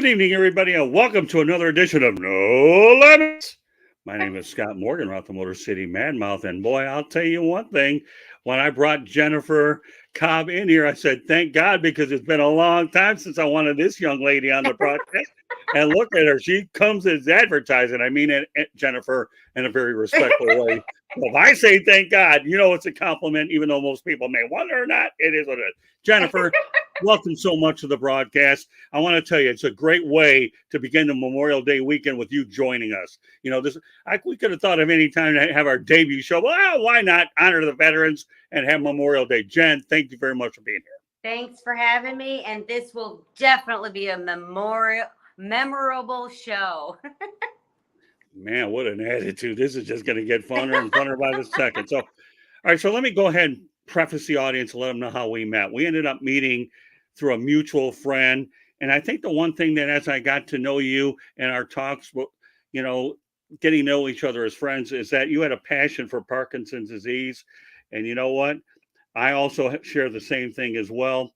Good evening, everybody, and welcome to another edition of No Limits. My name is Scott Morgan, Roth the Motor City Madmouth, and boy, I'll tell you one thing. When I brought Jennifer Cobb in here, I said, "Thank God," because it's been a long time since I wanted this young lady on the broadcast. And look at her; she comes as advertising. I mean, Jennifer, in a very respectful way. So if I say "Thank God," you know it's a compliment, even though most people may wonder or not. It is what it is. Jennifer, welcome so much to the broadcast. I want to tell you, it's a great way to begin the Memorial Day weekend with you joining us. You know, we could have thought of any time to have our debut show. Well, why not honor the veterans and have Memorial Day? Jen, thank you very much for being here. Thanks for having me, and this will definitely be a memorable show. Man, what an attitude. This is just going to get funner and funner by the second. So, all right, so let me go ahead and preface the audience and let them know how we met. We ended up meeting through a mutual friend. And I think the one thing that as I got to know you and our talks, you know, getting to know each other as friends is that you had a passion for Parkinson's disease. And you know what? I also share the same thing as well.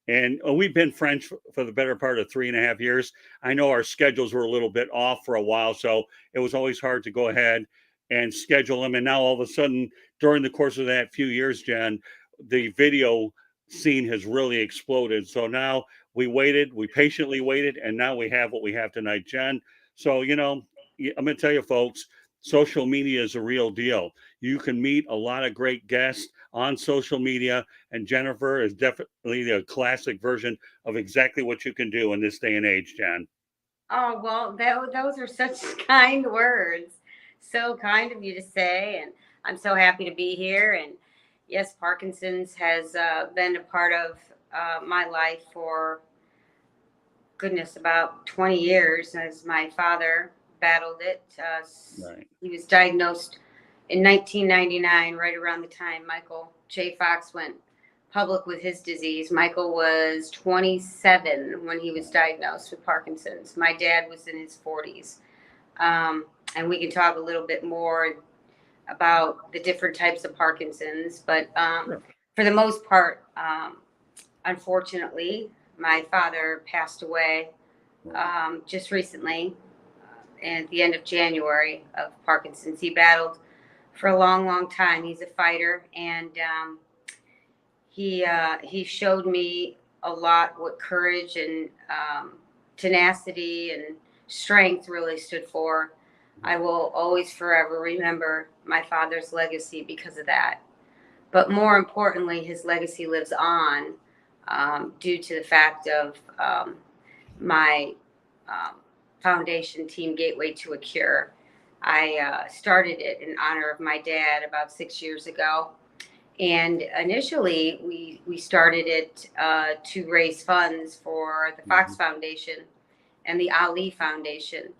And we've been friends for the better part of 3.5 years. I know our schedules were a little bit off for a while, so it was always hard to go ahead and schedule them. And now all of a sudden, during the course of that few years, Jen, the video scene has really exploded. So now we patiently waited, and now we have what we have tonight, Jen. So, you know, I'm going to tell you, folks, social media is a real deal. You can meet a lot of great guests on social media, and Jennifer is definitely a classic version of exactly what you can do in this day and age, Jen. Oh, well, those are such kind words. So kind of you to say, and I'm so happy to be here. And yes, Parkinson's has been a part of my life for, goodness, about 20 years as my father battled it. Right. He was diagnosed in 1999, right around the time Michael J. Fox went public with his disease. Michael was 27 when he was diagnosed with Parkinson's. My dad was in his 40s. And we can talk a little bit more about the different types of Parkinson's. But Sure. for the most part, unfortunately, my father passed away just recently, at the end of January, of Parkinson's. He battled for a long, long time. He's a fighter, and he showed me a lot what courage and tenacity and strength really stood for. I will always forever remember my father's legacy because of that. But more importantly, his legacy lives on due to the fact of my um, foundation, Team Gateway to a Cure. I started it in honor of my dad about 6 years ago. And initially, we started it to raise funds for the Fox Foundation and the Ali Foundation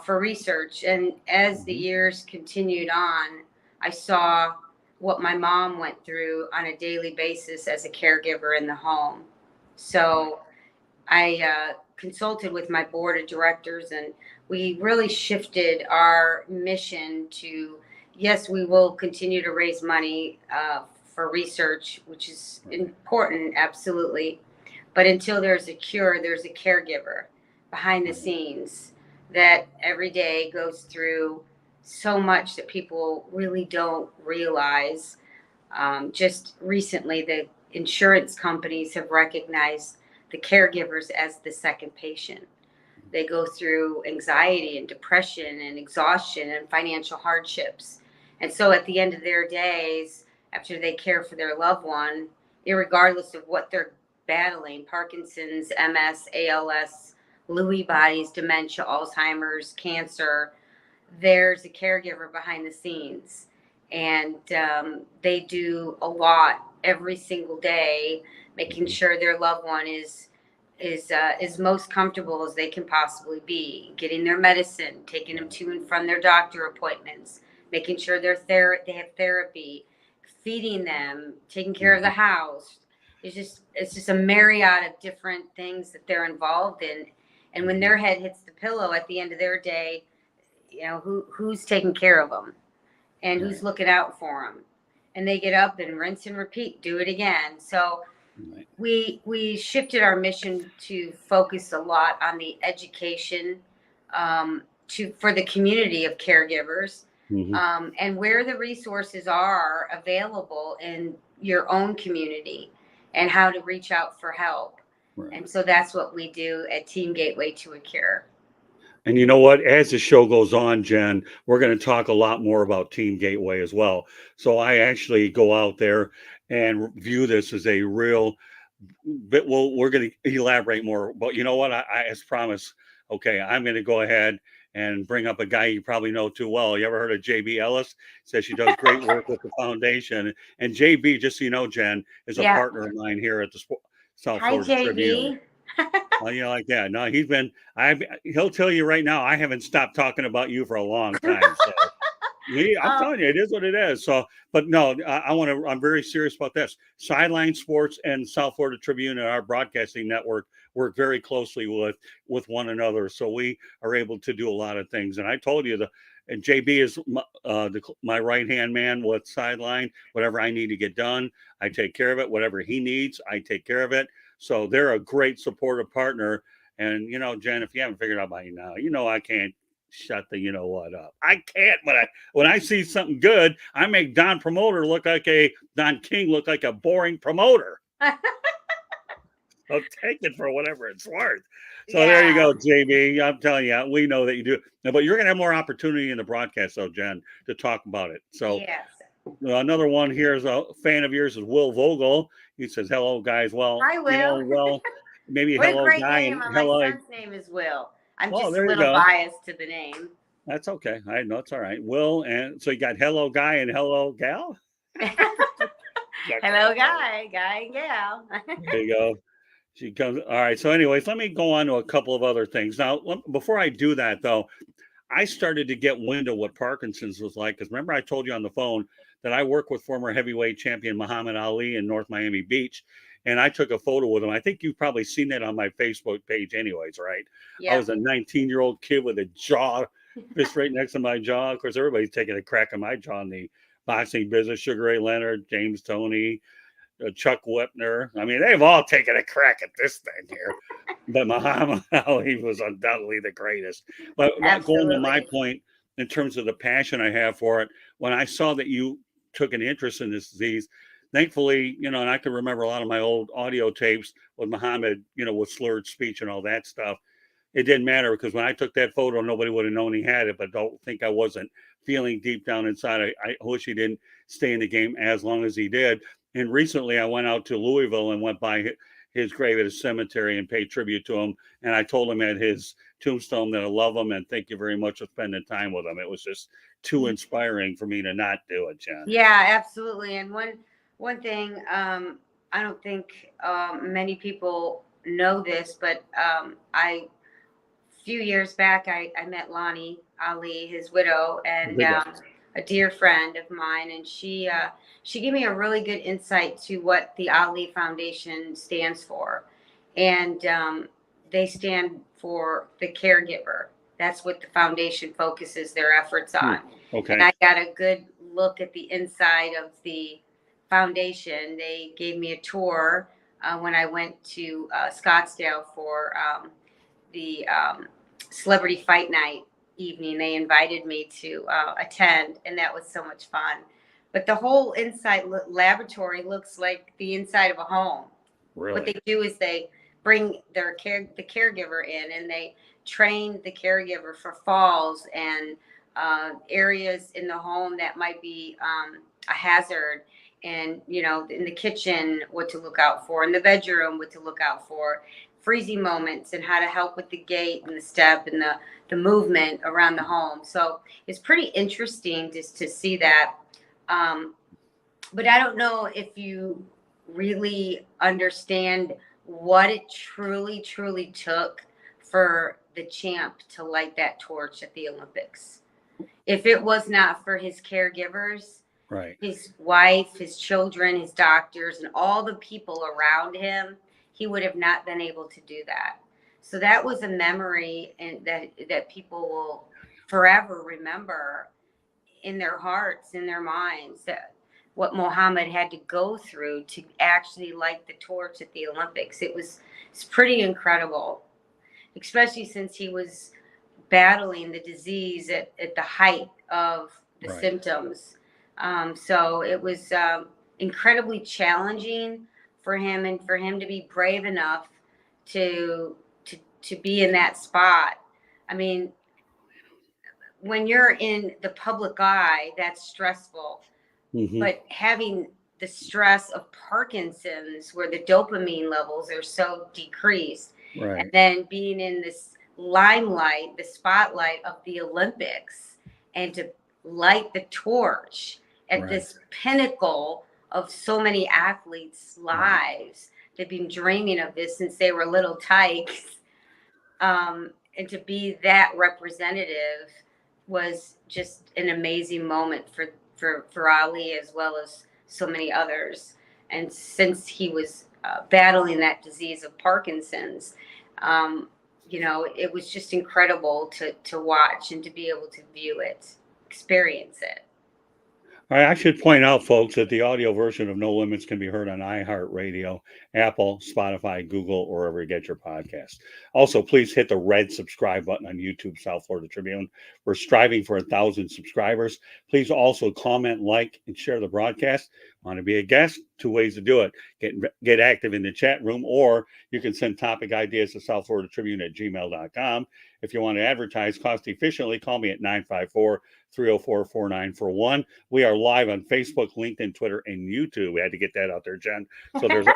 for research. And as the years continued on, I saw what my mom went through on a daily basis as a caregiver in the home. So I consulted with my board of directors, and we really shifted our mission to, yes, we will continue to raise money for research, which is important, absolutely. But until there's a cure, there's a caregiver behind the scenes that every day goes through so much that people really don't realize. Just recently, the insurance companies have recognized the caregivers as the second patient. They go through anxiety and depression and exhaustion and financial hardships. And so at the end of their days, after they care for their loved one, regardless of what they're battling, Parkinson's, MS, ALS, Lewy bodies, dementia, Alzheimer's, cancer, there's a caregiver behind the scenes. And they do a lot every single day, making sure their loved one is most comfortable as they can possibly be, getting their medicine, taking them to and from their doctor appointments, making sure they have therapy, feeding them, taking care of the house. It's just a myriad of different things that they're involved in. And when their head hits the pillow at the end of their day, you know, who's taking care of them and who's looking out for them? And they get up and rinse and repeat, do it again. So Right. we shifted our mission to focus a lot on the education for the community of caregivers, Hmm. and where the resources are available in your own community and how to reach out for help. Right. And so that's what we do at Team Gateway to a Cure. And you know what? As the show goes on, Jen, we're going to talk a lot more about Team Gateway as well. So I actually go out there and view this as a real but we're going to elaborate more. But you know what? As promised, okay, I'm going to go ahead and bring up a guy you probably know too well. You ever heard of JB Ellis? Says she does great work with the foundation. And JB, just so you know, Jen, is a Yeah. partner of mine here at the South Hi, Florida Tribune. JB. You know, like that. No, he'll tell you right now, I haven't stopped talking about you for a long time. So I'm um, telling you, it is what it is. So, but no, I'm very serious about this. Sideline Sports and South Florida Tribune and our broadcasting network work very closely with one another. So we are able to do a lot of things. And I told you and JB is my right hand man with Sideline. Whatever I need to get done, I take care of it. Whatever he needs, I take care of it. So they're a great supportive partner. And you know, Jen, if you haven't figured out by now, you know I can't shut the you know what up. I can't, but when I see something good, I make Don King look like a boring promoter. I'll take it for whatever it's worth. So there you yeah. go, JB. I'm telling you, we know that you do. But you're going to have more opportunity in the broadcast, though, Jen, to talk about it. So Yes. another one here is a fan of yours is Will Vogel. He says, "Hello, guys." Well, Hi, you know, Will. well, maybe What a hello, great guy, name. and My hello. son's name is Will. I'm Oh, just a there you little go. biased to the name. That's okay. I know it's all right. Will, and so you got hello, guy, and hello, gal. Hello, guy and gal. There you go. She comes. All right. So, anyways, let me go on to a couple of other things. Now, before I do that, though, I started to get wind of what Parkinson's was like. Because remember, I told you on the phone that I work with former heavyweight champion Muhammad Ali in North Miami Beach. And I took a photo with him. I think you've probably seen that on my Facebook page, anyways, right? I Yeah. was a 19-year-old kid with a jaw, fist right next to my jaw. Of course, everybody's taking a crack at my jaw in the boxing business. Sugar Ray Leonard, James Toney, Chuck Whitner. I mean, they've all taken a crack at this thing here. But Muhammad Ali was undoubtedly the greatest. But going to my Absolutely. point, in terms of the passion I have for it, when I saw that you took an interest in this disease, thankfully, you know, and I can remember a lot of my old audio tapes with Muhammad, you know, with slurred speech and all that stuff. It didn't matter because when I took that photo, nobody would have known he had it. But don't think I wasn't feeling deep down inside. I wish he didn't stay in the game as long as he did. And recently, I went out to Louisville and went by his grave at his cemetery and paid tribute to him. And I told him at his tombstone that I love him and thank you very much for spending time with him. It was just too inspiring for me to not do it, Jen. Yeah, absolutely. And one thing, I don't think many people know this, but a few years back, I met Lonnie Ali, his widow, and Big guy. a dear friend of mine, and she gave me a really good insight to what the Ali Foundation stands for, and they stand for the caregiver. That's what the foundation focuses their efforts on. Okay. And I got a good look at the inside of the foundation. They gave me a tour when I went to Scottsdale for the celebrity fight night evening. They invited me to attend, and that was so much fun. But the whole inside laboratory looks like the inside of a home. Really? What they do is they bring the caregiver in, and they train the caregiver for falls and areas in the home that might be a hazard, and you know, in the kitchen what to look out for, in the bedroom what to look out for, freezing moments, and how to help with the gait and the step and the movement around the home. So it's pretty interesting just to see that. But I don't know if you really understand what it truly took for the champ to light that torch at the Olympics. If it was not for his caregivers, right, his wife, his children, his doctors, and all the people around him, he would have not been able to do that. So that was a memory, and that people will forever remember in their hearts, in their minds. That what Mohammed had to go through to actually light the torch at the Olympics. It's pretty incredible, especially since he was battling the disease at the height of the Right. symptoms. So it was incredibly challenging for him, and for him to be brave enough to to be in that spot. I mean, when you're in the public eye, that's stressful. Hmm. But having the stress of Parkinson's, where the dopamine levels are so decreased, and Right. then being in this limelight, the spotlight of the Olympics, and to light the torch at Right. this pinnacle of so many athletes' Right. lives. They've been dreaming of this since they were little tykes. And to be that representative was just an amazing moment for Ali, as well as so many others. And since he was battling that disease of Parkinson's, it was just incredible to watch and to be able to view it, experience it. All right, I should point out, folks, that the audio version of No Limits can be heard on iHeartRadio, Apple, Spotify, Google, or wherever you get your podcasts. Also, please hit the red subscribe button on YouTube, South Florida Tribune. We're striving for 1,000 subscribers. Please also comment, like, and share the broadcast. Want to be a guest? 2 ways to do it. Get active in the chat room, or you can send topic ideas to South Florida Tribune at gmail.com. If you want to advertise cost efficiently, call me at 954-304-4941. We are live on Facebook, LinkedIn, Twitter, and YouTube. We had to get that out there, Jen. So there's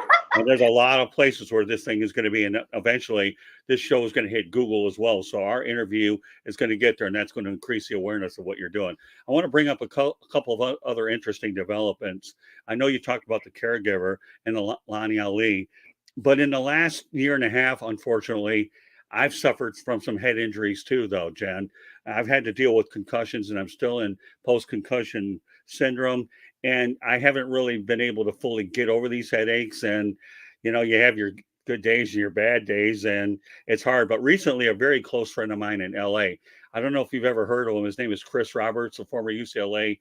a lot of places where this thing is going to be, and eventually this show is going to hit Google as well. So our interview is going to get there, and that's going to increase the awareness of what you're doing. I want to bring up a couple of other interesting developments. I know you talked about the caregiver and the Lonnie Ali, but in the last year and a half, unfortunately, I've suffered from some head injuries too, though, Jen. I've had to deal with concussions, and I'm still in post-concussion syndrome, and I haven't really been able to fully get over these headaches. And you have your good days and your bad days, and it's hard. But recently, a very close friend of mine in LA, I don't know if you've ever heard of him. His name is Chris Roberts, a former UCLA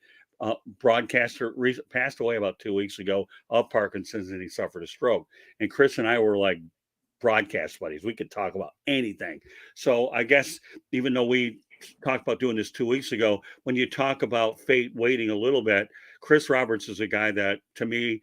broadcaster, passed away about 2 weeks ago of Parkinson's, and he suffered a stroke. And Chris and I were like broadcast buddies. We could talk about anything. So I guess even though we talked about doing this 2 weeks ago, when you talk about fate waiting a little bit, Chris Roberts is a guy that, to me,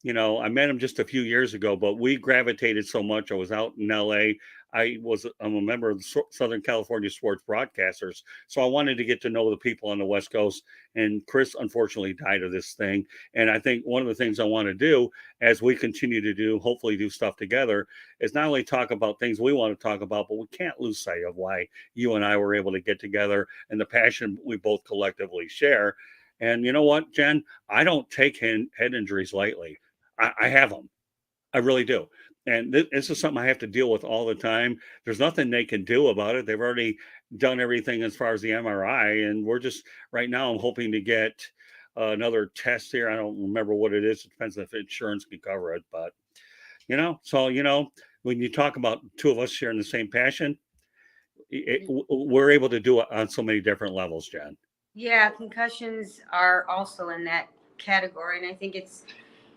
I met him just a few years ago, but we gravitated so much. I was out in LA. I'm a member of the Southern California Sports Broadcasters. So I wanted to get to know the people on the West Coast. And Chris unfortunately died of this thing. And I think one of the things I want to do as we continue to hopefully do stuff together, is not only talk about things we want to talk about, but we can't lose sight of why you and I were able to get together and the passion we both collectively share. And you know what, Jen? I don't take head injuries lightly. I have them. I really do. And this is something I have to deal with all the time. There's nothing they can do about it. They've already done everything as far as the MRI. And we're just, right now, I'm hoping to get another test here. I don't remember what it is. It depends if insurance can cover it. But, when you talk about two of us sharing the same passion, we're able to do it on so many different levels, Jen. Yeah, concussions are also in that category. And I think it's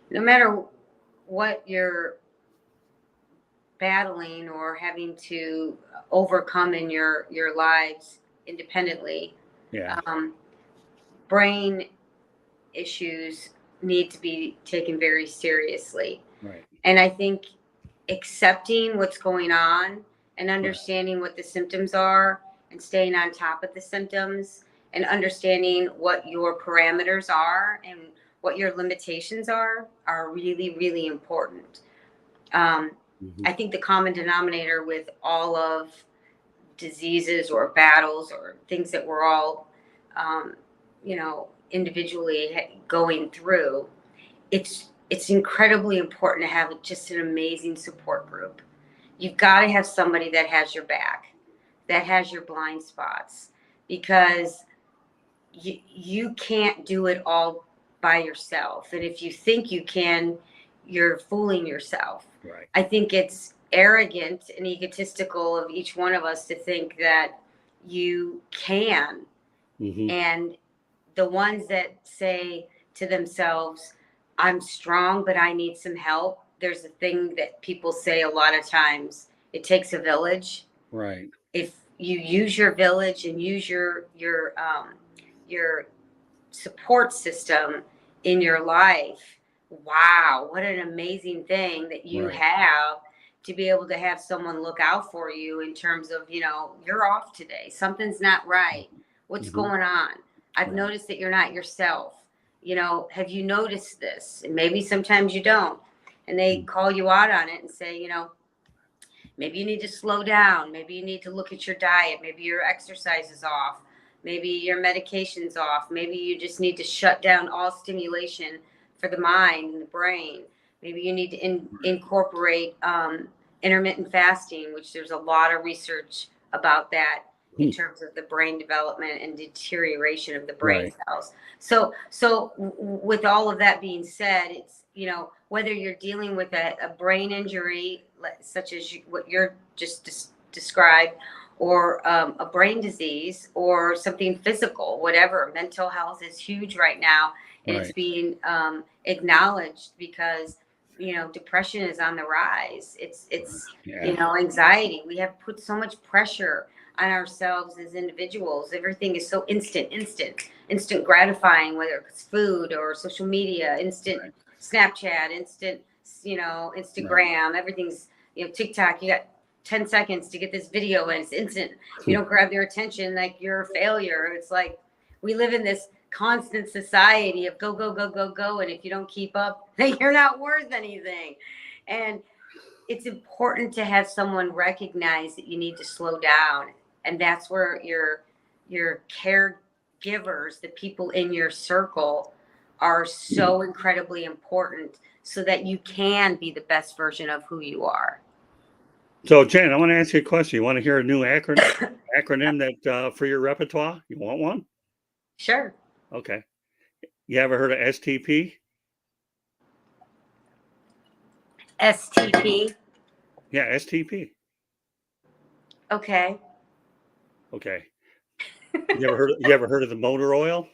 no matter what you're battling or having to overcome in your lives independently, Yeah. brain issues need to be taken very seriously. Right. And I think accepting what's going on and understanding what the symptoms are and staying on top of the symptoms and understanding what your parameters are and what your limitations are really, really important. I think the common denominator with all of diseases or battles or things that we're all, individually going through, it's incredibly important to have just an amazing support group. You've got to have somebody that has your back, that has your blind spots, because you can't do it all by yourself. And if you think you can, you're fooling yourself. Right. I think it's arrogant and egotistical of each one of us to think that you can. Mm-hmm. And the ones that say to themselves, I'm strong, but I need some help. There's a thing that people say a lot of times, it takes a village. Right. If you use your village and use your support system in your life, wow, what an amazing thing that you Right. have to be able to have someone look out for you in terms of, you're off today, something's not right, what's Hmm. going on, I've Right. noticed that you're not yourself, have you noticed this? And maybe sometimes you don't, and they call you out on it and say, maybe you need to slow down. Maybe you need to look at your diet. Maybe your exercise is off. Maybe your medication's off. Maybe you just need to shut down all stimulation for the mind and the brain. Maybe you need to incorporate intermittent fasting, which there's a lot of research about that in terms of the brain development and deterioration of the brain Right. cells. So with all of that being said, it's, whether you're dealing with a brain injury, such as what you're just described, or a brain disease, or something physical, whatever. Mental health is huge right now, and it's Right. being acknowledged because depression is on the rise. It's Yeah. anxiety. We have put so much pressure on ourselves as individuals. Everything is so instant gratifying, whether it's food or social media, instant Right. Snapchat, instant, Right. Instagram, everything's, TikTok, you got 10 seconds to get this video and it's instant. You don't grab their attention, like you're a failure. It's like we live in this constant society of go, go, go, go, go. And if you don't keep up, then you're not worth anything. And it's important to have someone recognize that you need to slow down. And that's where your caregivers, the people in your circle, are so incredibly important so that you can be the best version of who you are. So, Jen, I want to ask you a question. You want to hear a new acronym that for your repertoire? You want one? Sure. Okay. You ever heard of STP? STP. Yeah, STP. Okay. Okay. You ever heard of the motor oil?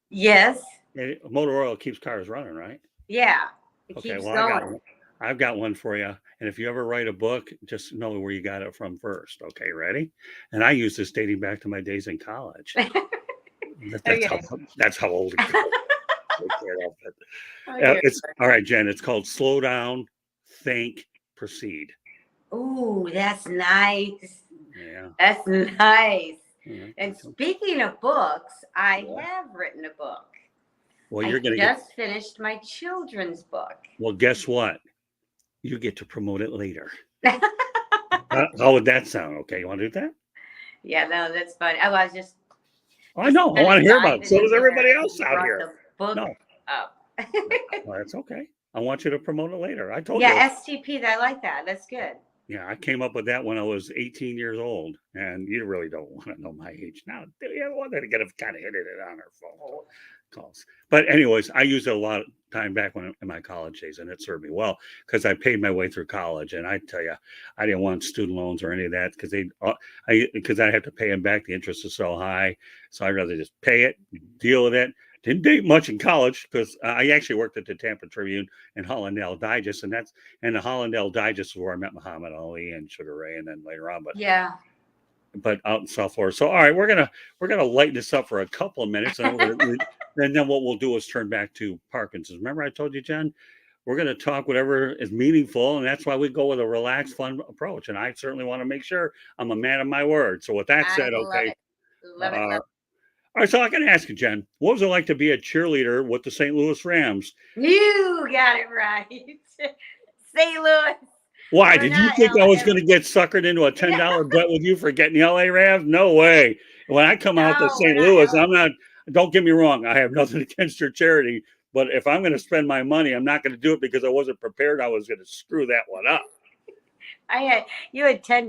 Yes. Yeah, motor oil keeps cars running, right? Yeah. It Okay. keeps Well, going. I've got one for you. And if you ever write a book, just know where you got it from first. Okay, ready? And I use this dating back to my days in college. That's how Okay. that's how old it goes. Take care of it. Okay. It's all right, Jen. It's called Slow Down, Think, Proceed. Ooh, that's nice. Yeah. That's nice. Yeah. And speaking of books, I Yeah. have written a book. Well, I you're gonna get. just finished my children's book. Well, guess what? You get to promote it later. How would that sound? Okay, you want to do that? Yeah, no, that's funny. I was just Oh, I know. I kind want of to hear about it. diving So in does everybody there and else you out brought here. the book No, up. well, that's okay. I want you to promote it later. I told Yeah, you. STP, I like that. That's good. Yeah, I came up with that when I was 18 years old, and you really don't want to know my age now. Do you? Well, they're gonna kind of hit it on our phone calls. But anyways, I used it a lot of time back when in my college days, and it served me well because I paid my way through college. And I tell you, I didn't want student loans or any of that because I have to pay them back. The interest is so high, so I'd rather just pay it, deal with it. Didn't date much in college because I actually worked at the Tampa Tribune and Hollandale Digest, and the Hollandale Digest is where I met Muhammad Ali and Sugar Ray, and then later on, Yeah. but out in South Florida. So all right, we're gonna lighten this up for a couple of minutes, and then what we'll do is turn back to Parkinson's. Remember, I told you, Jen, we're gonna talk whatever is meaningful, and that's why we go with a relaxed, fun approach. And I certainly want to make sure I'm a man of my word. So with that I said, love okay. it. Love it. Uh, Love all right, so I can ask you, Jen, what was it like to be a cheerleader with the St. Louis Rams? it. You got it right. St. Louis. Why We're did you not think I was LA. going to get suckered into a Yeah. $10 bet with you for getting the LA Rams? No way. When I come out to No, we're St. not Louis, LA. I'm not. Don't get me wrong. I have nothing against your charity, but if I'm going to spend my money, I'm not going to do it because I wasn't prepared. I was going to screw that one up. You had $10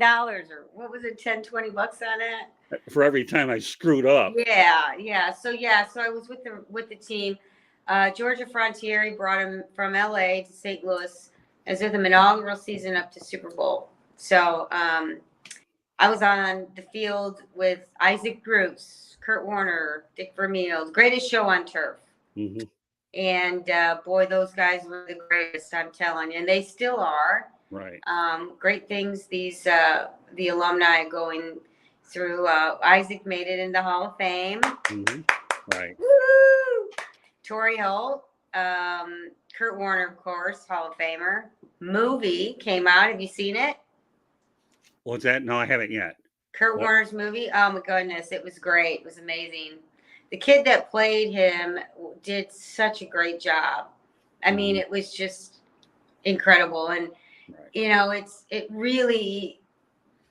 or what was it, 10, $20 on it? For every time I screwed up. Yeah. So I was with the team. Georgia Frontiere brought him from LA to St. Louis. I was with him inaugural season up to Super Bowl. So I was on the field with Isaac Bruce, Kurt Warner, Dick Vermeil, greatest show on turf. Mm-hmm. And boy, those guys were the greatest, I'm telling you, and they still are. Right. Great things. The alumni going through. Isaac made it in the Hall of Fame. Hmm. Right. Woo! Torrey Holt, Kurt Warner, of course, Hall of Famer. Movie came out. Have you seen it? What's that? No, I haven't yet. Kurt What? Warner's movie. Oh my goodness, it was great. It was amazing. The kid that played him did such a great job. I mean, Mhm. it was just incredible, and Right. it really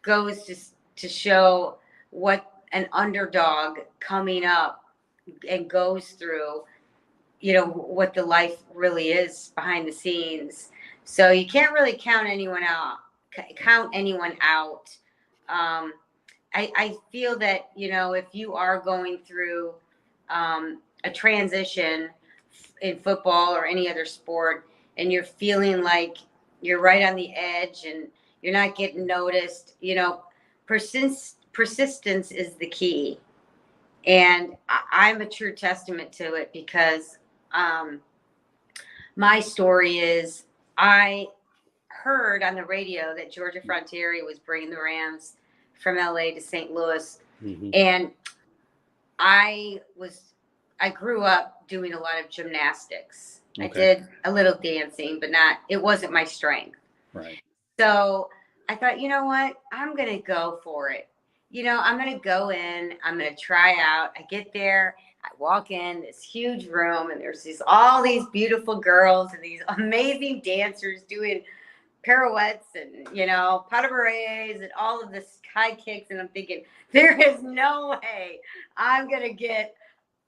goes to show what an underdog coming up and goes through, what the life really is behind the scenes. So you can't really count anyone out. um, I feel that, if you are going through a transition in football or any other sport, and you're feeling like you're right on the edge and you're not getting noticed, persistence is the key. And I'm a true testament to it, because um, my story is, I heard on the radio that Georgia Frontiere was bringing the Rams from LA to St. Louis. Hmm. And I was I grew up doing a lot of gymnastics. I Okay. did a little dancing, but it wasn't my strength. Right. So I thought, you know what? I'm going to go for it. I'm going to go in, I'm going to try out. I get there, I walk in this huge room, and there's all these beautiful girls and these amazing dancers doing pirouettes and, pas de bourrées and all of this high kicks. And I'm thinking, there is no way I'm going to get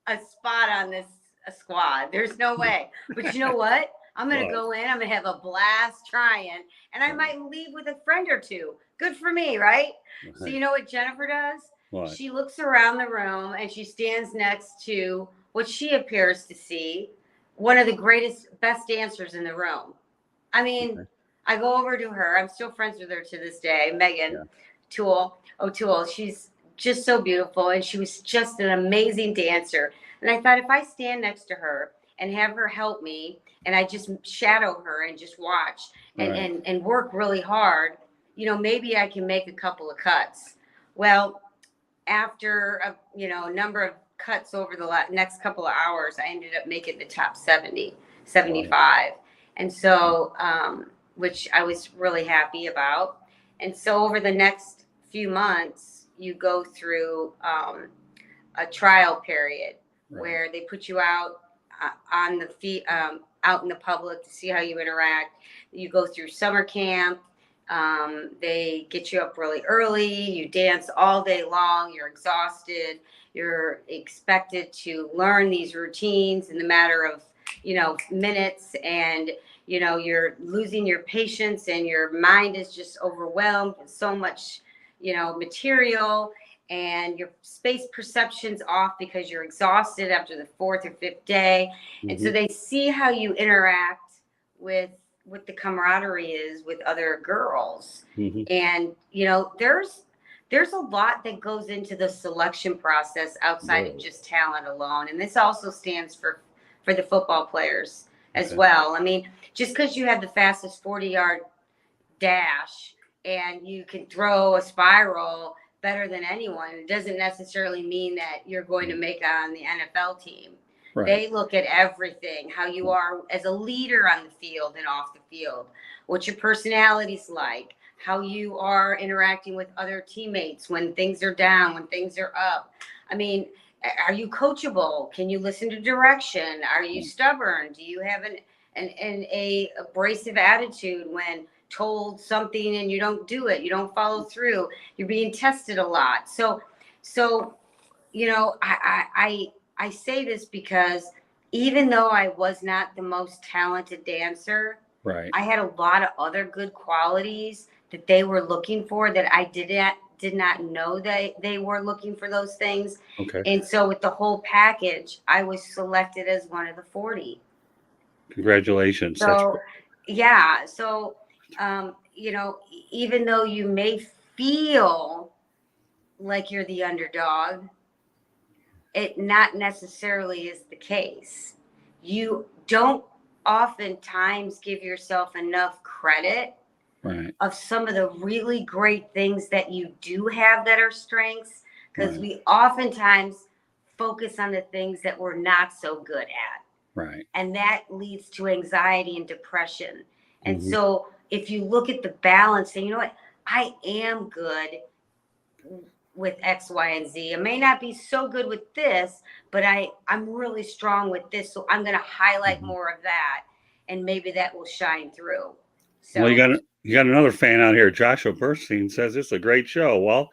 a spot on this a squad. There's no way. But you know what? I'm going to What? go in. I'm going to have a blast trying. And I might leave with a friend or two. Good for me, right? So Right. you know what Jennifer does? What? She looks around the room and she stands next to what she appears to see one of the greatest, best dancers in the room. I mean, Okay. I go over to her. I'm still friends with her to this day, Megan Yeah. O'Toole. She's just so beautiful, and she was just an amazing dancer. And I thought, if I stand next to her and have her help me, and I just shadow her and just watch and Right. and work really hard, maybe I can make a couple of cuts. Well, after a number of cuts over the next couple of hours, I ended up making the top 70, Wow. 75. And so, which I was really happy about. And so over the next few months, you go through a trial period Right. where they put you out on the feet, out in the public to see how you interact. You go through summer camp. They get you up really early. You dance all day long. You're exhausted. You're expected to learn these routines in the matter of, minutes. And, you're losing your patience, and your mind is just overwhelmed with so much, material, and your space perception's off because you're exhausted after the fourth or fifth day. And so Hmm. they see how you interact with what the camaraderie is with other girls. Hmm. And there's a lot that goes into the selection process outside of Whoa. just talent alone. And this also stands for the football players as Okay. well. I mean, just because you have the fastest 40-yard dash and you can throw a spiral better than anyone, it doesn't necessarily mean that you're going to make it on the NFL team. Right. They look at everything, how you are as a leader on the field and off the field, what your personality's like, how you are interacting with other teammates when things are down, when things are up. I mean, are you coachable? Can you listen to direction? Are you stubborn? Do you have a abrasive attitude when told something and you don't do it? You don't follow through. You're being tested a lot. So I say this because even though I was not the most talented dancer, Right. I had a lot of other good qualities that they were looking for that I did not know they were looking for those things. Okay. And so with the whole package, I was selected as one of the 40. Congratulations. That's So yeah, so even though you may feel like you're the underdog, it not necessarily is the case. you don't oftentimes give yourself enough credit Right. of some of the really great things that you do have that are strengths, because Right. we oftentimes focus on the things that we're not so good at. Right. And that leads to anxiety and depression. And Hmm. so if you look at the balance and you know what, I am good with X, Y, and Z. I may not be so good with this, but I'm really strong with this. So I'm going to highlight Hmm. more of that, and maybe that will shine through. Well, So you got another fan out here. Joshua Burstein says it's a great show. Well,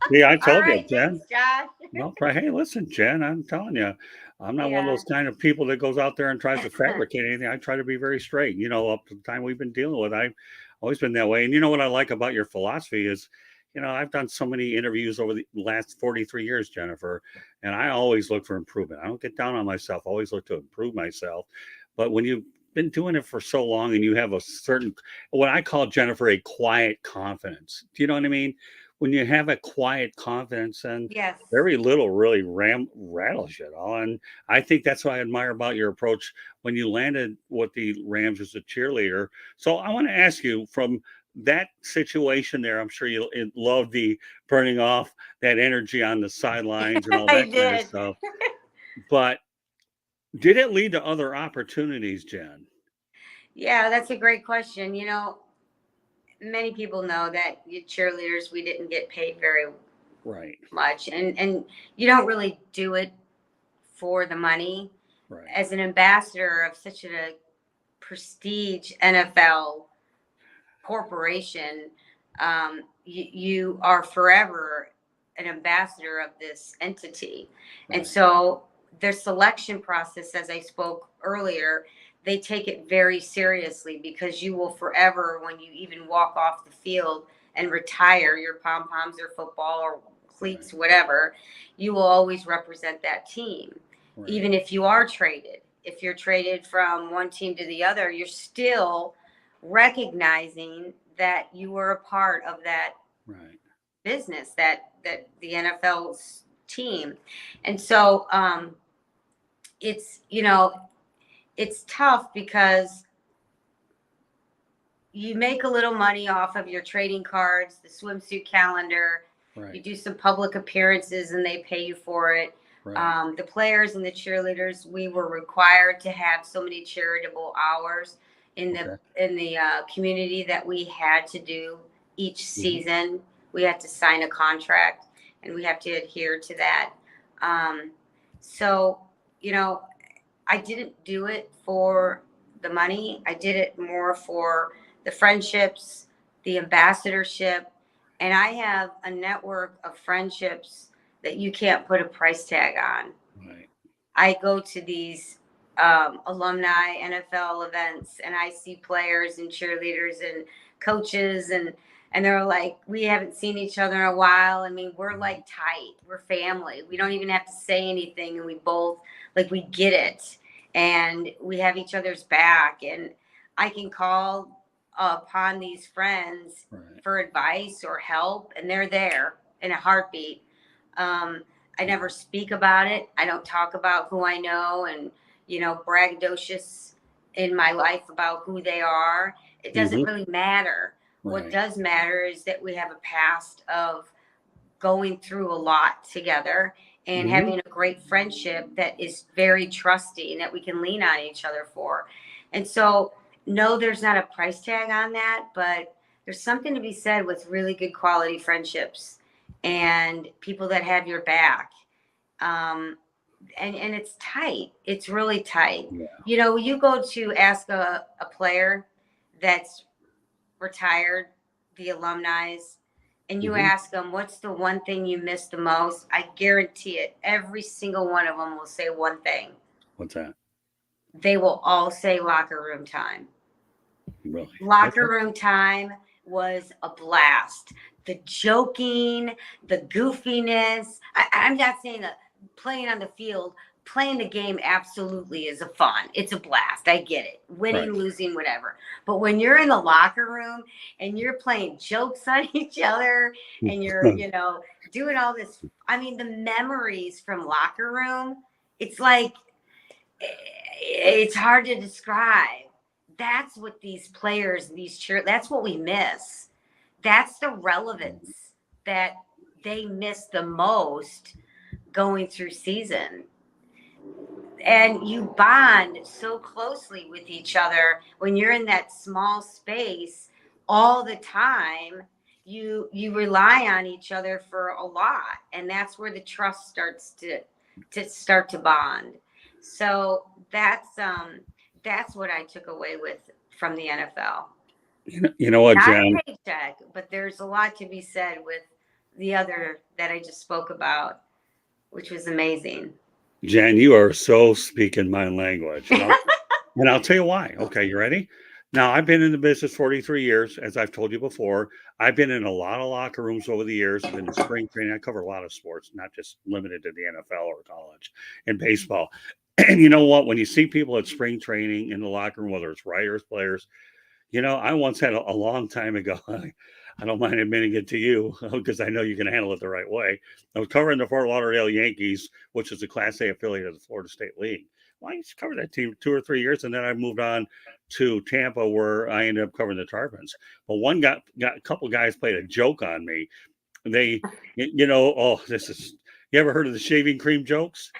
yeah, I all told you, right, thanks, Jen. Josh. No, hey, listen, Jen, I'm telling you, I'm not one of Yeah. those kind of people that goes out there and tries to fabricate anything. I try to be very straight. You know, up to the time we've been dealing with, I've always been that way. And you know what I like about your philosophy is, you know, I've done so many interviews over the last 43 years, Jennifer, and I always look for improvement. I don't get down on myself. I always look to improve myself. But when you've been doing it for so long and you have a certain, what I call, Jennifer, a quiet confidence. Do you know what I mean? When you have a quiet confidence, and Yes. very little really rattles you at all. And I think that's what I admire about your approach when you landed with the Rams as a cheerleader. So I want to ask you, from that situation there, I'm sure you love the burning off that energy on the sidelines and all I that kind of did. stuff. But did it lead to other opportunities, Jen? Yeah, that's a great question. You know, many people know that you cheerleaders, we didn't get paid very Right, much, and you don't really do it for the money. right, As an ambassador of such a prestige NFL corporation, you are forever an ambassador of this entity. And right, so their selection process, as I spoke earlier, they take it very seriously, because you will forever, when you even walk off the field and retire your pom poms or football or right, cleats, whatever, you will always represent that team. right, Even if you are traded, if you're traded from one team to the other, you're still recognizing that you were a part of that right. business, that the NFL's team. And so it's, you know, it's tough because you make a little money off of your trading cards, the swimsuit calendar. You Right, do some public appearances and they pay you for it. right. The players and the cheerleaders, we were required to have so many charitable hours in the Okay. community that we had to do each Hmm. season. We had to sign a contract and we have to adhere to that. Um, so, you know, I didn't do it for the money. I did it more for the friendships, the ambassadorship, and I have a network of friendships that you can't put a price tag on. Right. I go to these alumni NFL events, and I see players and cheerleaders and coaches, and they're like, we haven't seen each other in a while. I mean, we're like tight. We're family. We don't even have to say anything, and we both, like, we get it, and we have each other's back. And I can call upon these friends Right. for advice or help, and they're there in a heartbeat. Um, I never speak about it. I don't talk about who I know and, you know, braggadocious in my life about who they are. It doesn't Hmm. really matter. What Right. does matter is that we have a past of going through a lot together and Hmm. having a great friendship that is very trusting, that we can lean on each other for. And so, no, there's not a price tag on that, but there's something to be said with really good quality friendships and people that have your back. Um, and it's tight. It's really tight. Yeah. You know, you go to ask a player that's retired, the alumni, and you Hmm. ask them, what's the one thing you miss the most? I guarantee it. Every single one of them will say one thing. What's that? They will all say locker room time. Really? Okay. Locker room time was a blast. The joking, the goofiness. I'm not saying that playing on the field, playing the game absolutely is a fun. It's a blast. I get it. Winning, Right. losing, whatever. But when you're in the locker room and you're playing jokes on each other and you're, you know, doing all this, I mean, the memories from locker room, it's like it's hard to describe. That's what these players, that's what we miss. That's the relevance that they miss the most going through season. And you bond so closely with each other when you're in that small space all the time. You rely on each other for a lot, and that's where the trust starts to bond. So that's what I took away with from the NFL. You know what, Not a Jen? paycheck, but there's a lot to be said with the other that I just spoke about, which was amazing. Jen, you are so speaking my language. And I'll tell you why. Okay, you ready? Now, I've been in the business 43 years, as I've told you before. I've been in a lot of locker rooms over the years. I've been to spring training. I cover a lot of sports, not just limited to the NFL or college and baseball. And you know what? When you see people at spring training in the locker room, whether it's writers, players, I once had a long time ago. I don't mind admitting it to you because I know you can handle it the right way. I was covering the Fort Lauderdale Yankees, which is a Class A affiliate of the Florida State League. Well, I used to cover that team 2 or 3 years, and then I moved on to Tampa, where I ended up covering the Tarpons. But one got a couple guys played a joke on me. They, oh, this is. You ever heard of the shaving cream jokes?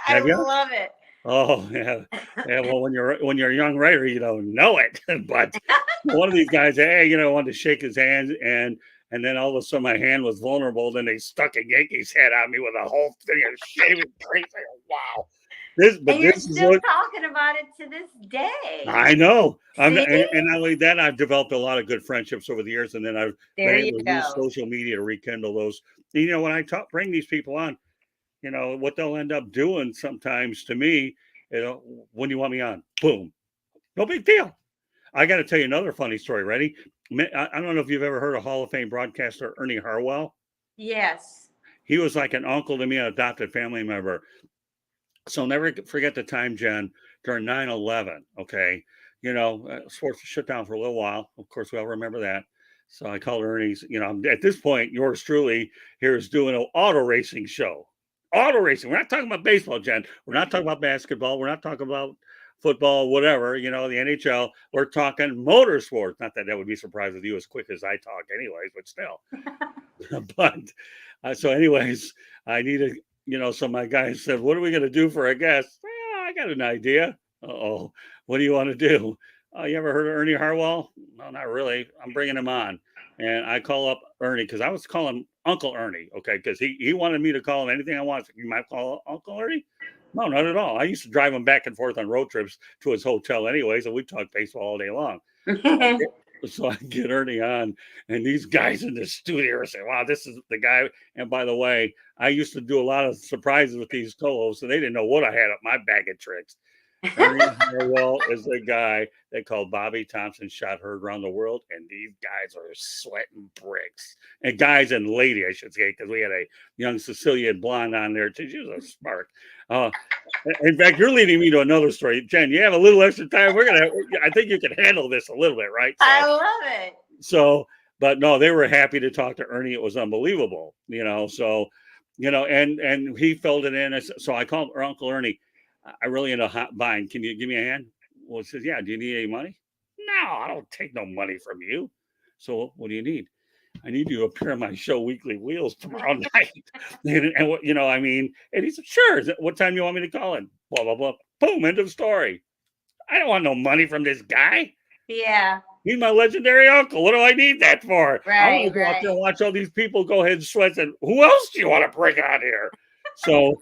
I Have you? love it. Oh yeah, yeah. Well, when you're a young writer, you don't know it. But one of these guys, hey, wanted to shake his hand, and then all of a sudden my hand was vulnerable. Then they stuck a Yankees hat on me with a whole thing of shaving cream. Wow, And you're this is still what talking about it to this day. I know. See? And not only that, I've developed a lot of good friendships over the years, and then I've been There you able to use go. social media to rekindle those. When I bring these people on, what they'll end up doing sometimes to me, when do you want me on? Boom. No big deal. I got to tell you another funny story. Ready? I don't know if you've ever heard of Hall of Fame broadcaster Ernie Harwell. Yes. He was like an uncle to me, an adopted family member. So never forget the time, Jen, during 9/11. Okay. Sports was shut down for a little while. Of course, we all remember that. So I called Ernie's, at this point, yours truly here is doing an auto racing show. Auto racing. We're not talking about baseball, Jen. We're not talking about basketball. We're not talking about football, whatever, the NHL. We're talking motorsports. Not that would be surprised with you as quick as I talk, anyways, but still. But so, anyways, I need a, so my guy said, "What are we going to do for a guest?" I got an idea. Oh, what do you want to do? You ever heard of Ernie Harwell? No, not really. I'm bringing him on. And I call up Ernie because I was calling Uncle Ernie, okay, because he wanted me to call him anything I want. You might call Uncle Ernie? No, not at all. I used to drive him back and forth on road trips to his hotel anyways, and we'd talk baseball all day long. So I get Ernie on, and these guys in the studio say, "Wow, this is the guy." And by the way, I used to do a lot of surprises with these co-hosts, and they didn't know what I had up my bag of tricks. Ernie Harwell is the guy they called Bobby Thompson shot heard around the world, and these guys are sweating bricks. And guys and lady, I should say, because we had a young Sicilian blonde on there too. She was a spark. In fact, you're leading me to another story, Jen. You have a little extra time. I think you can handle this a little bit, right? I love it. So, but no, they were happy to talk to Ernie. It was unbelievable, So, and he filled it in. So I called Uncle Ernie. I really in a hot bind. Can you give me a hand? Well, he says, "Yeah. Do you need any money?" "No, I don't take no money from you." "So what do you need?" "I need you to appear on my show Weekly Wheels tomorrow night." And what, and he said, "Sure. What time do you want me to call in?" Blah, blah, blah. Boom, end of story. I don't want no money from this guy. Yeah. He's my legendary uncle. What do I need that for? I'm going Right. to go out there and watch all these people go ahead and sweat. And who else do you want to bring on here? So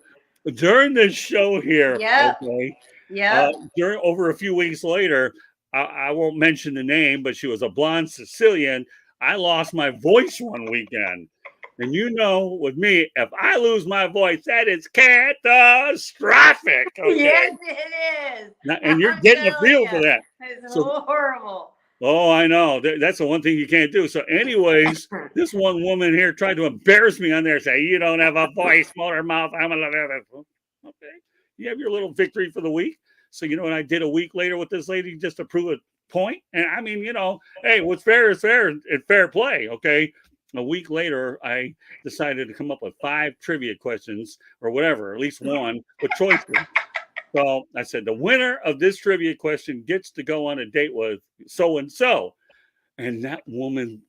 during this show here, Yep. okay, Yep. during over a few weeks later, I won't mention the name, but she was a blonde Sicilian. I lost my voice one weekend. And with me, if I lose my voice, that is catastrophic. Okay? Yes, it is. And you're getting a feel for that. It's So, horrible. oh, I know. That's the one thing you can't do. So, anyways, this one woman here tried to embarrass me on there, say, "You don't have a voice, motor mouth." I'm gonna okay. You have your little victory for the week. So, what I did a week later with this lady just to prove a point? And I mean, hey, what's fair is fair and fair play. Okay. A week later, I decided to come up with 5 trivia questions or whatever, at least one with choices. So I said, the winner of this trivia question gets to go on a date with so and so. And that woman,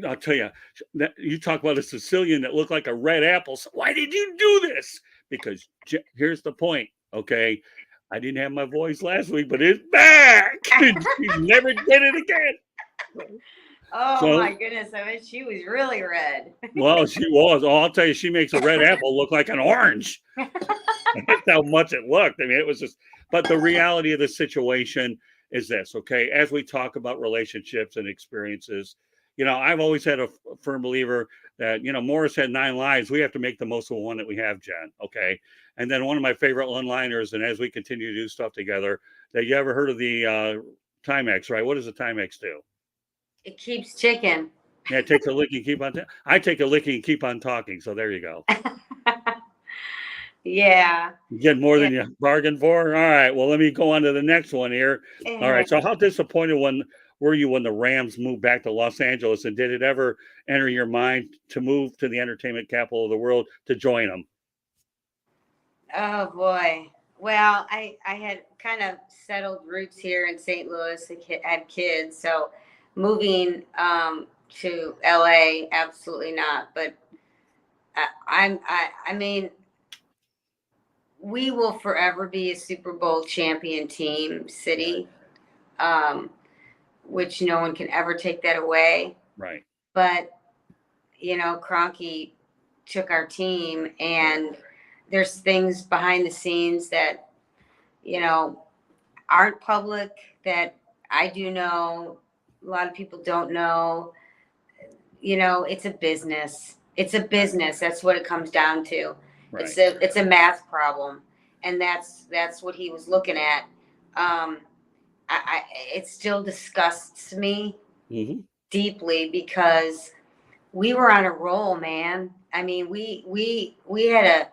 I'll tell you, that you talk about a Sicilian that looked like a red apple. So why did you do this? Because here's the point, okay? I didn't have my voice last week, but it's back. She never did it again. Oh So, my goodness! I mean, she was really red. well, she was. Oh, I'll tell you, she makes a red apple look like an orange. That's how much it looked. I mean, it was just, but the reality of the situation is this, okay? As we talk about relationships and experiences, I've always had a firm believer that, Morris had 9 lives. We have to make the most of the one that we have, Jen, okay? And then one of my favorite one-liners, and as we continue to do stuff together, that you ever heard of the Timex, right? What does the Timex do? It keeps chicken. Yeah, it takes a licking and keep on. I take a licking and keep on talking. So there you go. Yeah. You get more than you bargained for. All right. Well, let me go on to the next one here. All right. So how disappointed were you when the Rams moved back to Los Angeles, and did it ever enter your mind to move to the entertainment capital of the world to join them? Oh boy. Well, I had kind of settled roots here in St. Louis. I had kids, so moving to LA, absolutely not. But I mean, we will forever be a Super Bowl champion team, city, which no one can ever take that away. Right. But Kroenke took our team, and there's things behind the scenes that aren't public that I do know. A lot of people don't know. It's a business. It's a business. That's what it comes down to. Right. It's a math problem, and that's what he was looking at. It still disgusts me deeply, because we were on a roll, man. I mean, we had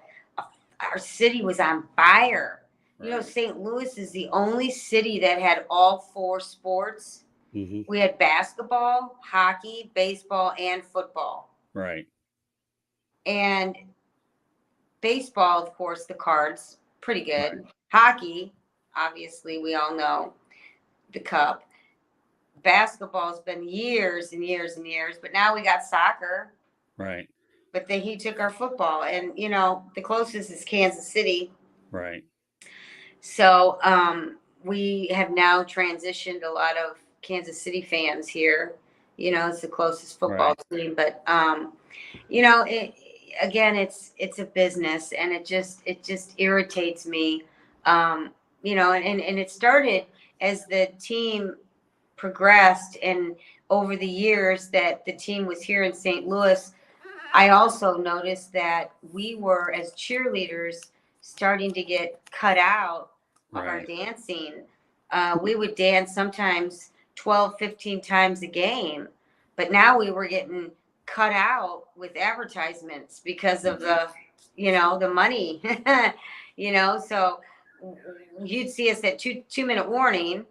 our city was on fire. Right. St. Louis is the only city that had all 4 sports. We had basketball, hockey, baseball, and football. Right. And baseball, of course, the Cards, pretty good. Right. Hockey, obviously, we all know the Cup. Basketball's been years and years and years, but now we got soccer. Right. But then he took our football, and the closest is Kansas City. Right. So we have now transitioned a lot of Kansas City fans here. It's the closest football team, but it's a business, and it just irritates me. And it started as the team progressed, and over the years that the team was here in St. Louis, I also noticed that we were, as cheerleaders, starting to get cut out of our dancing. We would dance sometimes 12, 15 times a game, but now we were getting cut out with advertisements because of the money. So you'd see us at 2-minute warning,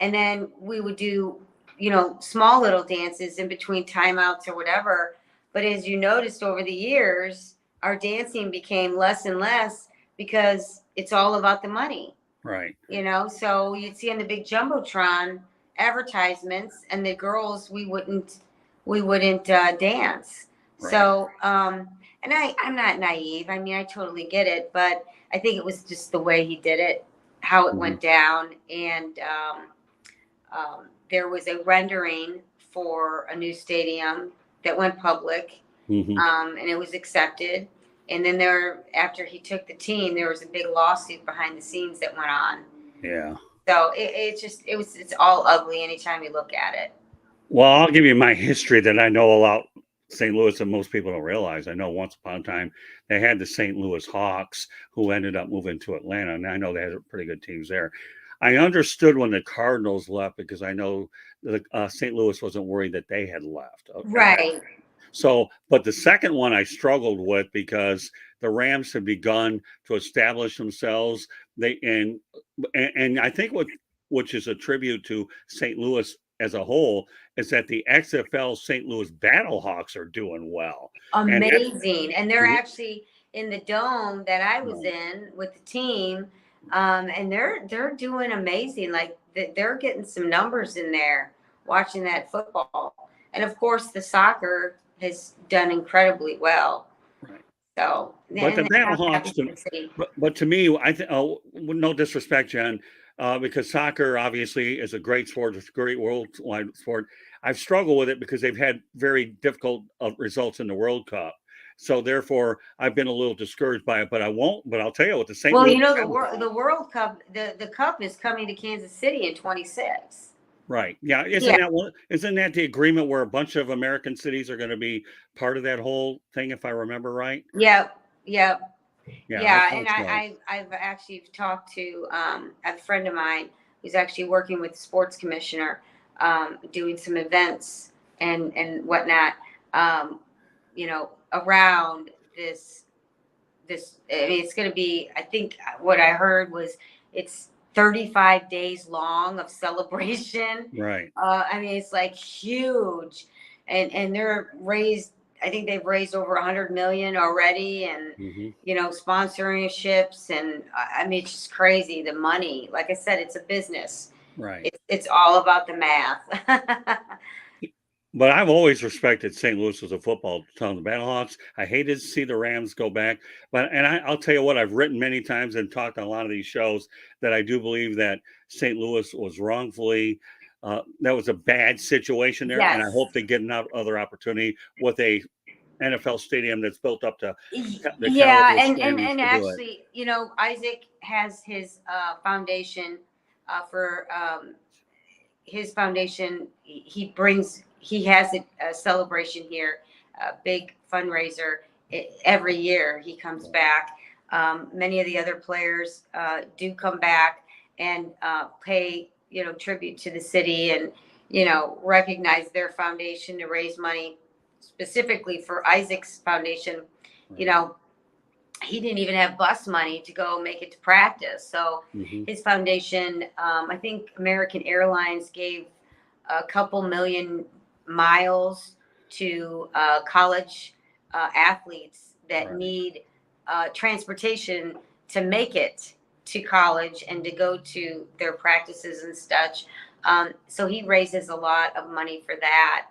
and then we would do small little dances in between timeouts or whatever. But as you noticed over the years, our dancing became less and less, because it's all about the money. Right. So you'd see on the big Jumbotron advertisements, and the girls, we wouldn't dance. Right. So, and I'm not naive. I mean, I totally get it, but I think it was just the way he did it, how it went down. And there was a rendering for a new stadium that went public, and it was accepted. And then after he took the team, there was a big lawsuit behind the scenes that went on. Yeah. So it's all ugly anytime you look at it. Well, I'll give you my history that I know about St. Louis, and most people don't realize. I know once upon a time they had the St. Louis Hawks, who ended up moving to Atlanta, and I know they had pretty good teams there. I understood when the Cardinals left, because I know St. Louis wasn't worried that they had left. Okay? Right. So, but the second one I struggled with, because the Rams had begun to establish themselves. And I think which is a tribute to St. Louis as a whole, is that the XFL St. Louis Battlehawks are doing well. Amazing. And they're actually in the dome that I was in with the team. And they're doing amazing. Like they're getting some numbers in there watching that football, and of course the soccer has done incredibly well. Right. So But the and I'm happy Battlehawks, for the city. but to me, I think, oh, no disrespect, Jen, because soccer obviously is a great sport, it's a great worldwide sport. I've struggled with it because they've had very difficult results in the World Cup. So therefore, I've been a little discouraged by it. But I won't. But I'll tell you what, the St. Well, Louis you know the Battlehawks. World Cup, the cup is coming to Kansas City in 26. Right. Yeah. Isn't Yeah, that one? Isn't that the agreement where a bunch of American cities are going to be part of that whole thing, if I remember right? yep, yep. Yeah, I Yeah, and thought so. I've actually talked to a friend of mine who's actually working with the sports commissioner, doing some events and whatnot, um, around this. I mean, it's going to be. I think what I heard was it's 35 days long of celebration. Right. I mean, it's like huge, and they're raised. I think they've raised over 100 million already, and Hmm. sponsorships, and I mean, it's just crazy the money. Like I said, it's a business. Right. It's all about the math. But I've always respected St. Louis as a football town. The Battlehawks. I hated to see the Rams go back, but I'll tell you what, I've written many times and talked on a lot of these shows that I do believe that St. Louis was wrongfully. That was a bad situation there, and I Yes. hope they get another opportunity with a NFL stadium that's built up to the Yeah, caliber standards and to do it. actually, Isaac has his foundation for his foundation. He has a celebration here, a big fundraiser every year. He comes back. Many of the other players do come back and pay tribute to the city, and recognize their foundation to raise money specifically for Isaac's foundation. You Right. know, he didn't even have bus money to go make it to practice. So Hmm. his foundation, I think American Airlines gave a couple million miles to college athletes that Right. need transportation to make it to college and to go to their practices and such. So he raises a lot of money for that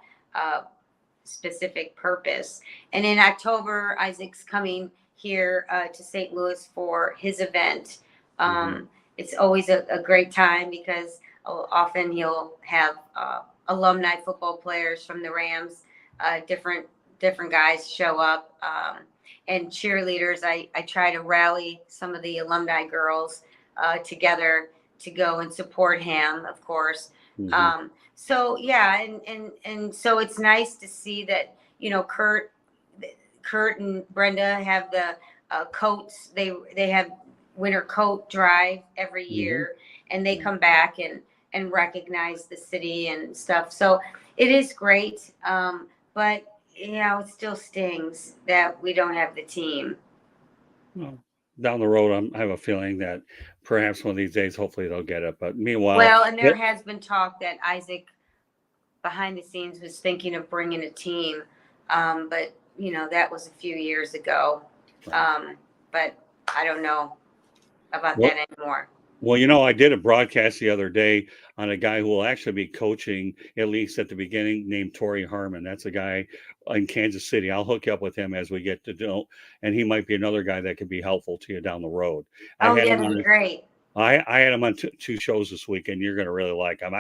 specific purpose. And in October, Isaac's coming here to St. Louis for his event. Hmm. It's always a great time because often he'll have alumni football players from the Rams, different guys show up, and cheerleaders. I try to rally some of the alumni girls together to go and support him, of course. Hmm. So yeah, and so it's nice to see that Kurt and Brenda have the coats. They have winter coat drive every Hmm. year, and they come back and recognize the city and stuff. So it is great, but it still stings that we don't have the team. Well, down the road, I have a feeling that perhaps one of these days, hopefully they'll get it. But meanwhile, Well, and there yep, has been talk that Isaac behind the scenes was thinking of bringing a team, but that was a few years ago. right. But I don't know about Well, that anymore. well, I did a broadcast the other day on a guy who will actually be coaching, at least at the beginning, named Torrey Harmon. That's a guy in Kansas City. I'll hook you up with him as we get to know, and he might be another guy that could be helpful to you down the road. I Oh had yeah, him that'd be on. great. I had him on two shows this week, and you're going to really like him.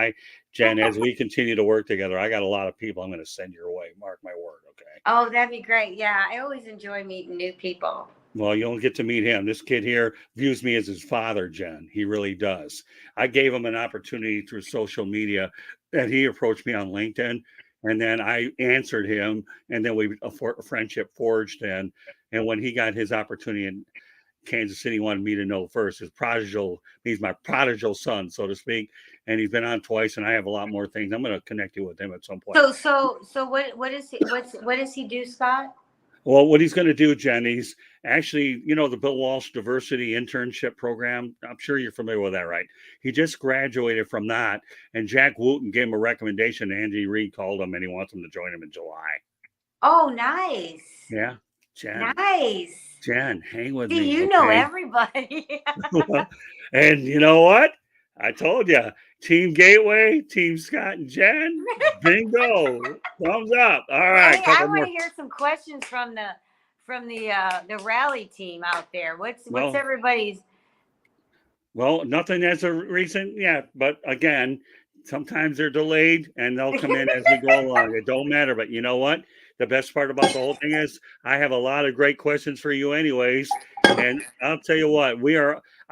Jen, as we continue to work together, I got a lot of people I'm going to send your way. Mark my word, okay? Oh, that'd be great. Yeah, I always enjoy meeting new people. Well, you'll get to meet him. This kid here views me as his father, Jen. He really does. I gave him an opportunity through social media, and he approached me on LinkedIn, and then I answered him, and then a friendship forged. And when he got his opportunity in Kansas City, wanted me to know first. He's my prodigal son, so to speak, and he's been on twice, and I have a lot more things. I'm going to connect you with him at some point. So what is he? What does he do, Scott? Well, what he's going to do, Jen, he's actually, the Bill Walsh Diversity Internship Program. I'm sure you're familiar with that, right? He just graduated from that, and Jack Wooten gave him a recommendation. Andy Reid called him, and he wants him to join him in July. Oh, nice, Yeah, Jen, nice. Jen, hang with See, me, you know okay? everybody. And you know what? I told you, Team Gateway, Team Scott and Jen, bingo, thumbs up. All right, Hey, I couple want to more. hear some questions from the rally team out there. What's Well, everybody's? nothing as a recent yet, but again, sometimes they're delayed and they'll come in as we go along. It don't matter. But you know what? The best part about the whole thing is I have a lot of great questions for you, anyways. And I'll tell you what,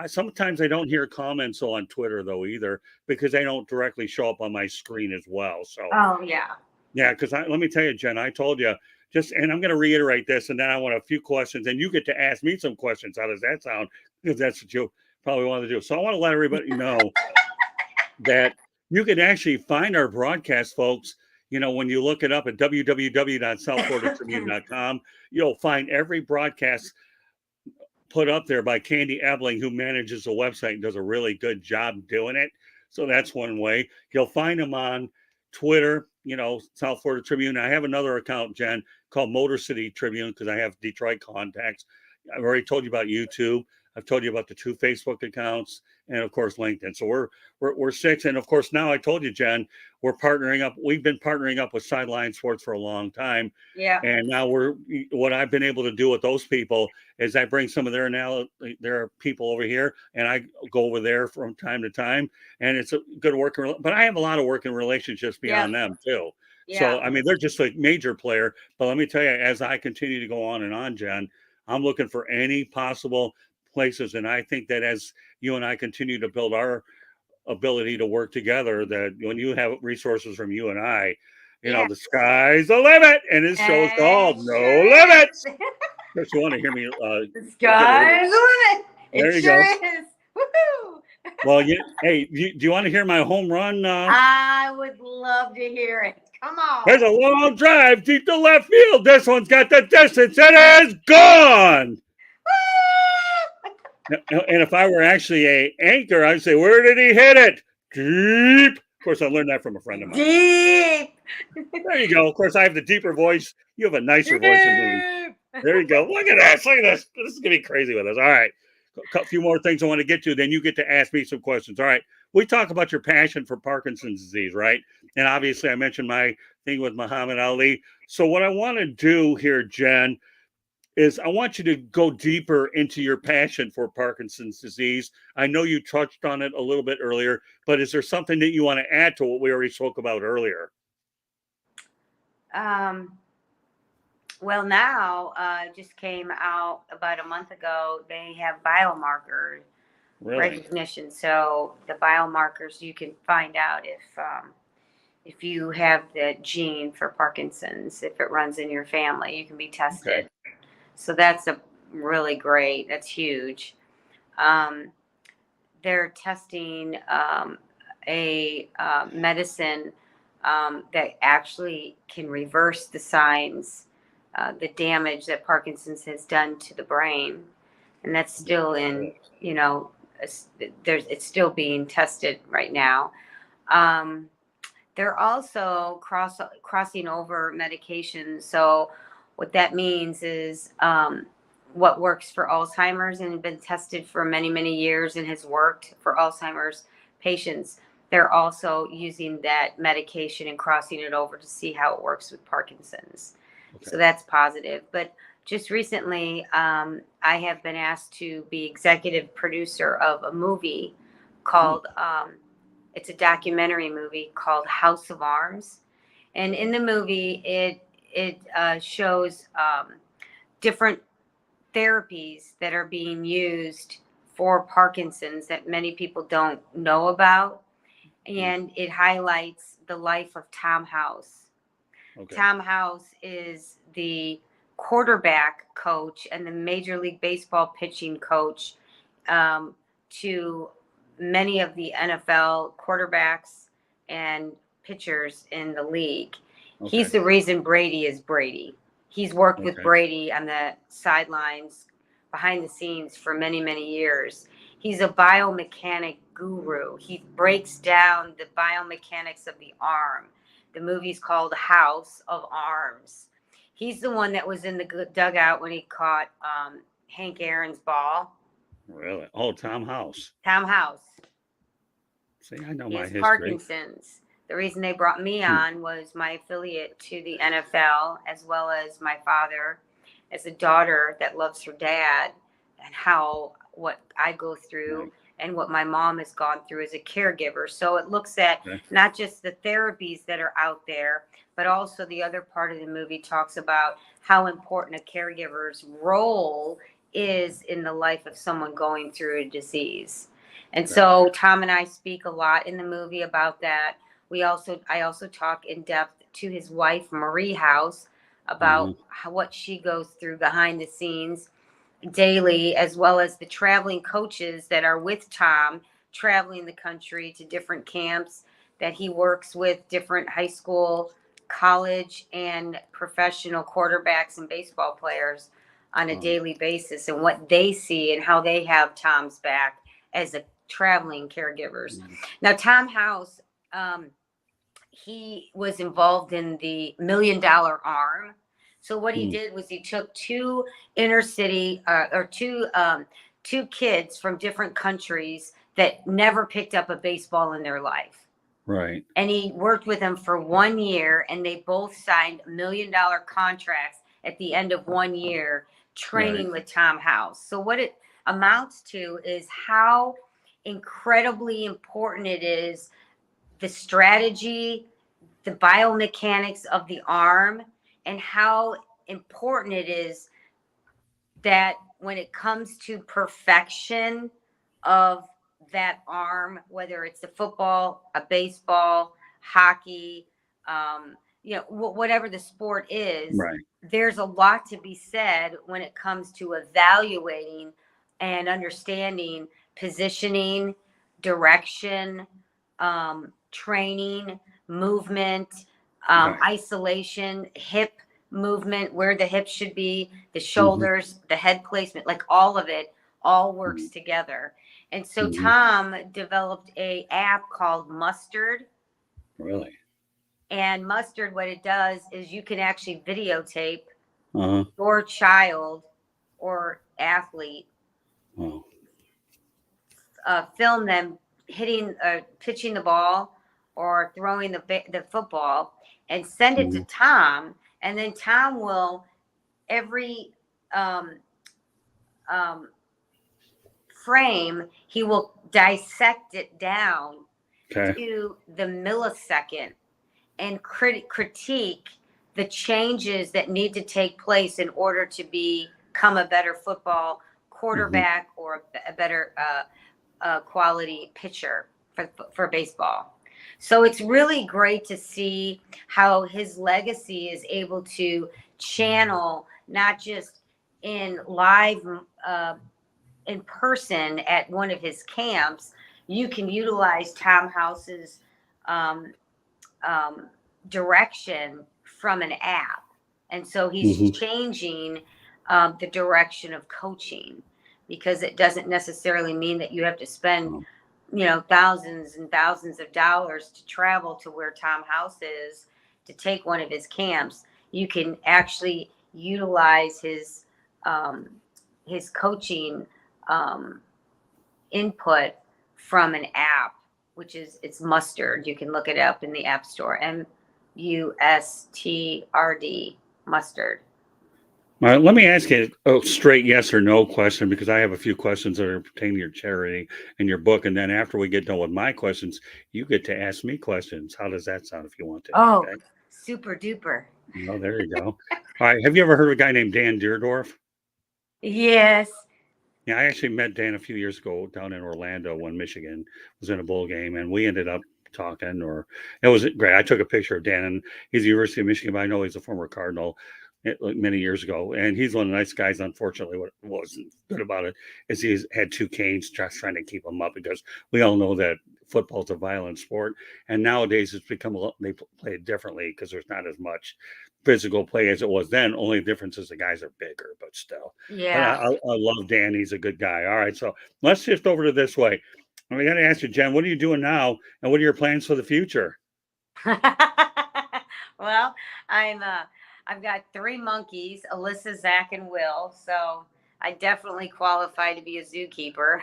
sometimes I don't hear comments on Twitter though either because they don't directly show up on my screen as well. So Oh yeah, yeah, because let me tell you, Jen, I told you and I'm going to reiterate this, and then I want a few questions, and you get to ask me some questions. How does that sound? Because that's what you probably want to do. So I want to let everybody know that you can actually find our broadcast, folks. When you look it up at www.southfloridatribune.com, you'll find every broadcast put up there by Candy Ebling, who manages the website and does a really good job doing it. So that's one way. You'll find them on Twitter, South Florida Tribune. I have another account, Jen, called Motor City Tribune because I have Detroit contacts. I've already told you about YouTube. I've told you about the 2 Facebook accounts and of course LinkedIn. So we're 6, and of course now I told you, Jen, we're partnering up. We've been partnering up with Sideline Sports for a long time, yeah, and now what I've been able to do with those people is I bring some of their people over here, and I go over there from time to time, and it's a good working. But I have a lot of working relationships yeah, beyond them too. yeah, So I mean, they're just a major player. But let me tell you, as I continue to go on and on, Jen, I'm looking for any possible places, and I think that as you and I continue to build our ability to work together, that when you have resources from you and I, yeah. the sky's the limit, and this show's And called it No sure Limits. is. Chris, you want to hear me The get a little? sky's the limit. It There you sure go. is. Woohoo! Well, hey, do you want to hear my home run? I would love to hear it. Come There's on. a long drive deep to left field. This one's got the distance. It is gone. And if I were actually a anchor, I'd say, where did he hit it? Deep. Of course, I learned that from a friend of mine. Deep. There you go. Of course, I have the deeper voice. You have a nicer voice than me. Deep. There you go. Look at this. Look at this. This is going to be crazy with us. All right. A few more things I want to get to. Then you get to ask me some questions. All right. We talk about your passion for Parkinson's disease, right? And obviously, I mentioned my thing with Muhammad Ali. So, what I want to do here, Jen, is I want you to go deeper into your passion for Parkinson's disease. I know you touched on it a little bit earlier, but is there something that you want to add to what we already spoke about earlier? Um, well, now just came out about a month ago. They have biomarker Really? recognition. So the biomarkers, you can find out if you have the gene for Parkinson's, if it runs in your family, you can be Okay. tested. So that's a really great. That's huge. Um, they're testing a medicine that actually can reverse the signs, the damage that Parkinson's has done to the brain, and that's still in, you know, it's still being tested right now. Um, they're also crossing over medications. So what that means is what works for Alzheimer's and been tested for many, many years and has worked for Alzheimer's patients. They're also using that medication and crossing it over to see how it works with Parkinson's. Okay. So that's positive. But just recently, I have been asked to be executive producer of a movie called it's a documentary movie called House of Arms, and in the movie, it shows different therapies that are being used for Parkinson's that many people don't know about, and it highlights the life of Tom House. Okay. Tom House is the quarterback coach and the Major League Baseball pitching coach to many of the NFL quarterbacks and pitchers in the league. Okay. He's the reason Brady is Brady. He's worked with Okay. Brady on the sidelines, behind the scenes for many, many years. He's a biomechanic guru. He breaks down the biomechanics of the arm. The movie's called House of Arms. He's the one that was in the dugout when he caught Hank Aaron's ball. Really? Oh, Tom House. Tom House. See, I know He my has history. Parkinson's. The reason they brought me Hmm. on was my affiliate to the NFL, as well as my father, as a daughter that loves her dad, and how what I go through Right. and what my mom has gone through as a caregiver. So it looks at Okay. not just the therapies that are out there, but also the other part of the movie talks about how important a caregiver's role is in the life of someone going through a disease. And Right. so Tom and I speak a lot in the movie about that. I also talk in depth to his wife Marie House Uh-huh. about what she goes through behind the scenes daily, as well as the traveling coaches that are with Tom, traveling the country to different camps that he works with, different high school, college, and professional quarterbacks and baseball players on a Oh. daily basis, and what they see and how they have Tom's back as a traveling caregivers. Mm. Now, Tom House, he was involved in the $1 million arm. So what he Hmm. did was he took two inner city or two kids from different countries that never picked up a baseball in their life, Right. and he worked with them for 1 year, and they both signed $1 million contracts at the end of 1 year Right. training with Tom House. So what it amounts to is how incredibly important it is, the strategy, the biomechanics of the arm, and how important it is that when it comes to perfection of that arm, whether it's a football, a baseball, hockey, whatever the sport is, Right. there's a lot to be said when it comes to evaluating and understanding positioning, direction, training, movement, Right. isolation, hip movement, where the hips should be, the Hmm. shoulders, the head placement, like all of it all Hmm. works together. And so Hmm. Tom developed a app called Mustard. Really? And Mustard, what it does is you can actually videotape Uh-huh. your child or athlete, Oh. film them hitting, pitching the ball or throwing the football, and send it to Hmm. Tom. And then Tom will, every um, um, frame, he will dissect it down Okay. to the millisecond and critique the changes that need to take place in order to become a better football Hmm. quarterback or a better quality pitcher for baseball. So it's really great to see how his legacy is able to channel not just in live, uh, in person at one of his camps. You can utilize Tom House's um, um, direction from an app. And so he's Hmm. changing the direction of coaching, because it doesn't necessarily mean that you have to spend, Oh. thousands and thousands of dollars to travel to where Tom House is to take one of his camps. You can actually utilize um, his coaching um, input from an app, which is, it's Mustard. You can look it up in the App Store. Mustard, Mustard. All right, let me ask you a straight yes or no question, because I have a few questions that are pertaining to your charity and your book. And then after we get done with my questions, you get to ask me questions. How does that sound if you want to? Oh, Okay. super duper. Oh, there you go. All right. Have you ever heard of a guy named Dan Deerdorf? Yes. Yeah, I actually met Dan a few years ago down in Orlando when Michigan was in a bowl game, and we ended up talking. Or it was great. I took a picture of Dan, and he's the University of Michigan, but I know he's a former Cardinal many years ago, and he's one of the nice guys. Unfortunately, what wasn't good about it is he's had two canes, just trying to keep him up, because we all know that football's a violent sport, and nowadays it's become they play it differently because there's not as much physical play as it was then. Only difference is the guys are bigger, but still. But Yeah. I love Dan. He's a good guy. All right, so let's shift over to this way. I got to ask you, Jen, what are you doing now, and what are your plans for the future? Well, I've got three monkeys, Alyssa, Zach, and Will. So I definitely qualify to be a zookeeper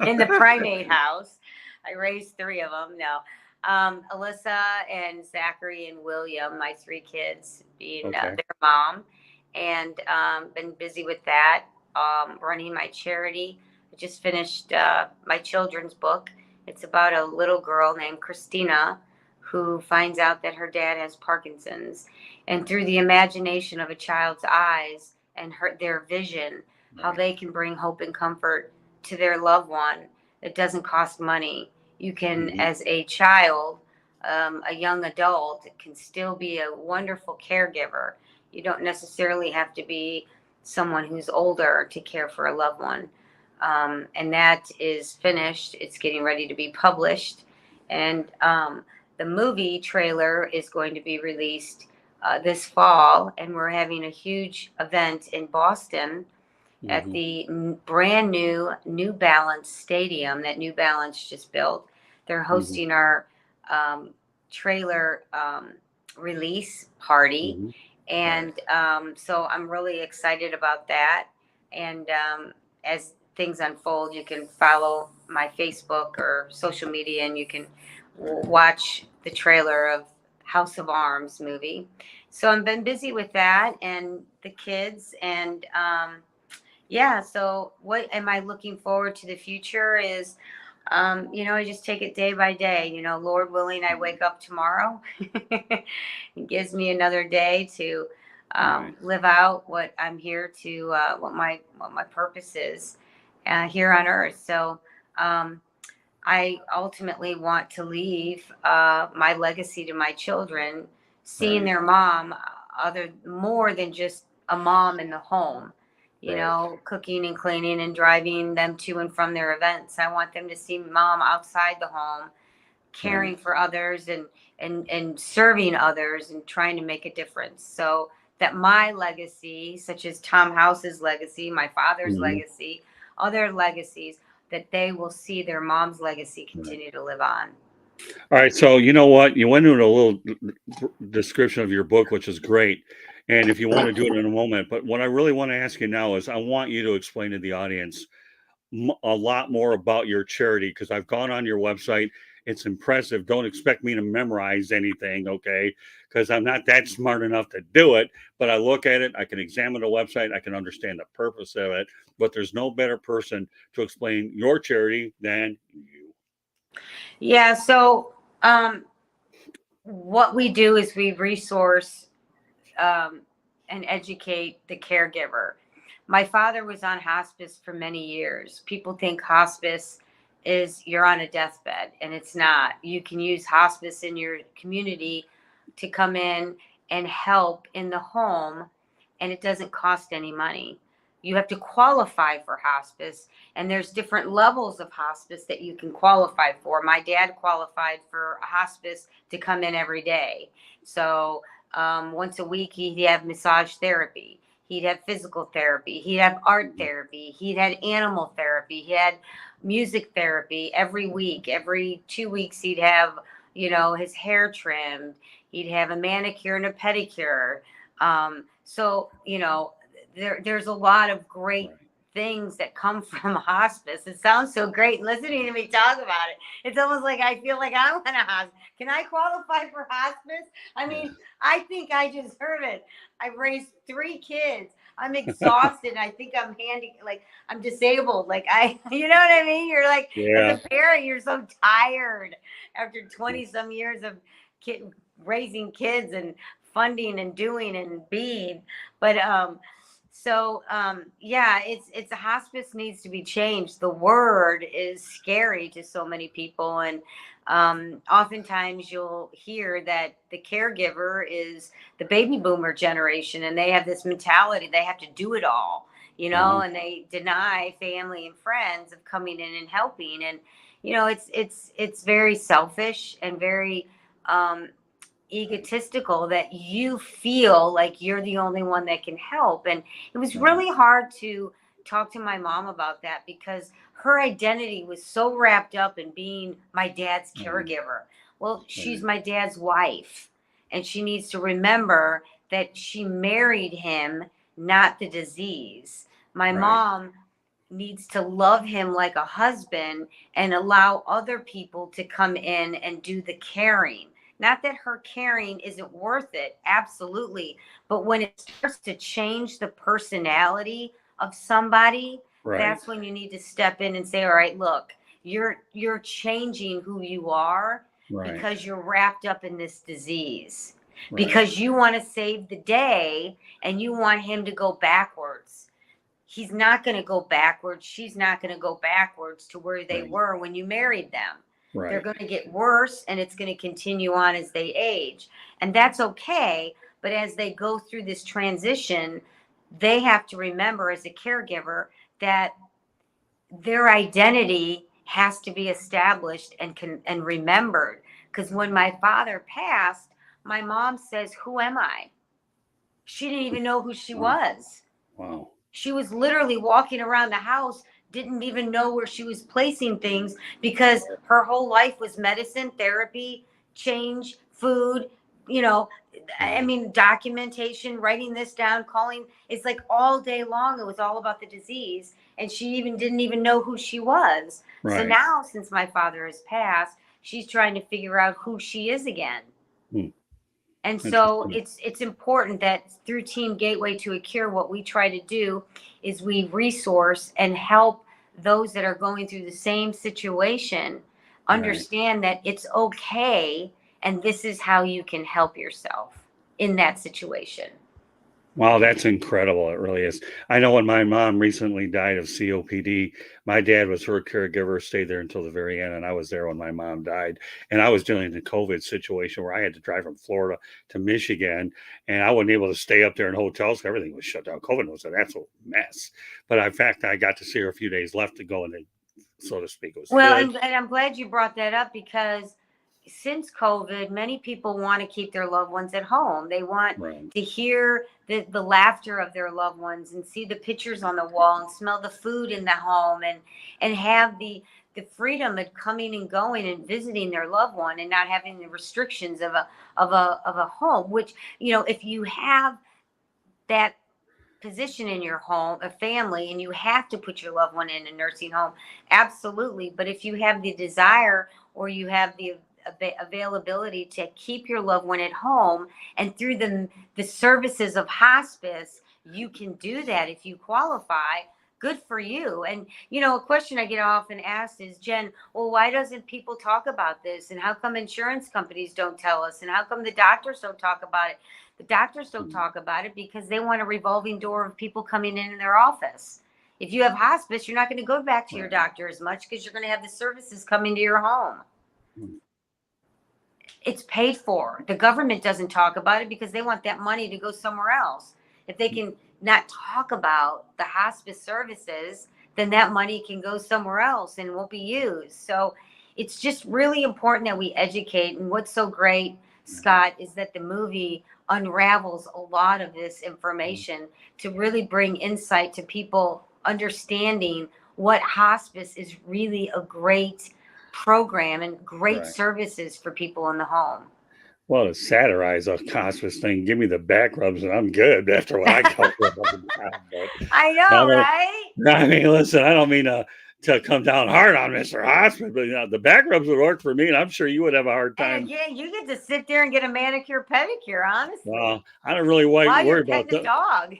in the primate house. I raised three of them. No, Alyssa and Zachary and William, my three kids, being Okay. their mom, and been busy with that. Running my charity. I just finished my children's book. It's about a little girl named Christina who finds out that her dad has Parkinson's, and through the imagination of a child's eyes and their vision, how Right. they can bring hope and comfort to their loved one. It doesn't cost money. You can, Mhm. as a child, a young adult, can still be a wonderful caregiver. You don't necessarily have to be someone who's older to care for a loved one. And that is finished. It's getting ready to be published. And the movie trailer is going to be released this fall. And we're having a huge event in Boston at Mhm. the brand new New Balance Stadium that New Balance just built. They're Mhm. hosting our trailer release party. Mhm. Right. And so I'm really excited about that. And as things unfold, you can follow my Facebook or social media and you can watch the trailer of House of Arms movie. So I've been busy with that and the kids and yeah, so what am I looking forward to the future is, I just take it day by day. Lord willing, I wake up tomorrow. It gives me another day to Right. live out what I'm here to, what my purpose is here on earth. So I ultimately want to leave my legacy to my children, seeing Right. their mom other more than just a mom in the home, Right. cooking and cleaning and driving them to and from their events. I want them to see mom outside the home, Right. caring for others and serving others and trying to make a difference. So that my legacy, such as Tom House's legacy, my father's Mhm. legacy, other legacies, that they will see their mom's legacy Right. continue to live on. All right. So you know what? You went into a little description of your book, which is great. And if you want to do it in a moment, but what I really want to ask you now is I want you to explain to the audience a lot more about your charity because I've gone on your website. It's impressive. Don't expect me to memorize anything, okay? Because I'm not that smart enough to do it. But I look at it, I can examine the website, I can understand the purpose of it. But there's no better person to explain your charity than you. Yeah, so what we do is we resource um, and educate the caregiver. My father was on hospice for many years. People think hospice is you're on a deathbed, and it's not. You can use hospice in your community to come in and help in the home, and it doesn't cost any money. You have to qualify for hospice, and there's different levels of hospice that you can qualify for. My dad qualified for a hospice to come in every day. So once a week, he'd have massage therapy. He'd have physical therapy. He'd have art therapy. He'd had animal therapy. He had music therapy every week. Every 2 weeks, he'd have, his hair trimmed. He'd have a manicure and a pedicure. So, there's a lot of great Right. things that come from hospice. It sounds so great listening to me talk about it. It's almost like I feel like I want a hospice. Can I qualify for hospice? I Yeah. mean, I think I deserve it. I've raised three kids. I'm exhausted. I think I'm like I'm disabled. Like you know what I mean? You're like, as Yeah. a parent, you're so tired after 20 some years of raising kids and funding and doing and being. But yeah, it's a hospice needs to be changed. The word is scary to so many people, and oftentimes you'll hear that the caregiver is the baby boomer generation, and they have this mentality they have to do it all, Uh-huh. and they deny family and friends of coming in and helping, and it's very selfish and very um, Right. egotistical that you feel like you're the only one that can help. And it was Right. really hard to talk to my mom about that because her identity was so wrapped up in being my dad's Uh-huh. caregiver. Well, she's Right. my dad's wife, and she needs to remember that she married him, not the disease. My Right. mom needs to love him like a husband and allow other people to come in and do the caring. Not that her caring isn't worth it, absolutely. But when it starts to change the personality of somebody, Right. that's when you need to step in and say, all right, look, you're changing who you are Right. because you're wrapped up in this disease. Right. Because you want to save the day and you want him to go backwards. He's not going to go backwards. She's not going to go backwards to where they Right. were when you married them. They're Right. going to get worse and it's going to continue on as they age. And that's okay. But as they go through this transition, they have to remember as a caregiver that their identity has to be established and remembered. Because when my father passed, my mom says, "Who am I?" She didn't even know who she Wow. was. Wow. She was literally walking around the house, didn't even know where she was placing things because her whole life was medicine, therapy, change, food, you know, I mean, documentation, writing this down, calling. It's like all day long, it was all about the disease. And she even didn't even know who she was. So Right. now, since my father has passed, she's trying to figure out who she is again. Hmm. And so Interesting. it's important that through Team Gateway to a Cure, what we try to do is we resource and help those that are going through the same situation understand that it's okay and this is how you can help yourself in that situation. Wow, that's incredible. It really is. I know when my mom recently died of COPD, my dad was her caregiver, stayed there until the very end, and I was there when my mom died. And I was dealing in a COVID situation where I had to drive from Florida to Michigan, and I wasn't able to stay up there in hotels. Everything was shut down. COVID was an absolute mess. But in fact, I got to see her a few days left to go, and so to speak, it was Well, good. and I'm glad you brought that up because since COVID, many people want to keep their loved ones at home. They want Right. to hear the laughter of their loved ones and see the pictures on the wall and smell the food in the home and have the freedom of coming and going and visiting their loved one and not having the restrictions of a home, which, you know, if you have that position in your home, a family, and you have to put your loved one in a nursing home, absolutely. But if you have the desire or you have the availability to keep your loved one at home and through the services of hospice, you can do that if you qualify. Good for you. And you know, a question I get often asked is, Jen, well, why doesn't people talk about this? And how come insurance companies don't tell us? And how come the doctors don't talk about it? The doctors don't talk about it because they want a revolving door of people coming in their office. If you have hospice, you're not going to go back to your Right. doctor as much because you're going to have the services coming to your home. Hmm. It's paid for. The government doesn't talk about it because they want that money to go somewhere else. If they can not talk about the hospice services, then that money can go somewhere else and won't be used. So it's just really important that we educate. And what's so great, Scott, is that the movie unravels a lot of this information to really bring insight to people understanding what hospice is really a great program and great Right. services for people in the home. Well, to satirize a hospice thing, give me the back rubs and I'm good after what I go through all the time. But I I know, don't, right? I mean, listen, I don't mean to come down hard on Mr. Hospice, but the back rubs would work for me, and I'm sure you would have a hard And time. yeah, you get to sit there and get a manicure, pedicure, honestly, I don't really while you're worry about petting a the. dog.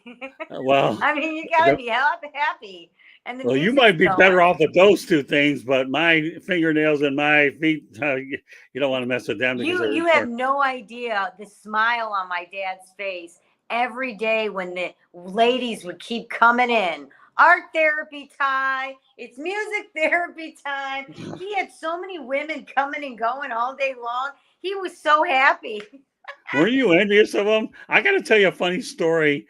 Well, I mean, you gotta the, be happy, and the well, you music's might be better going. off with those two things, but my fingernails and my feet, you don't want to mess with them because they're You have short. no idea the smile on my dad's face every day when the ladies would keep coming in. Art therapy time. It's music therapy time. He had so many women coming and going all day long. He was so happy. Were you envious of them? I got to tell you a funny story.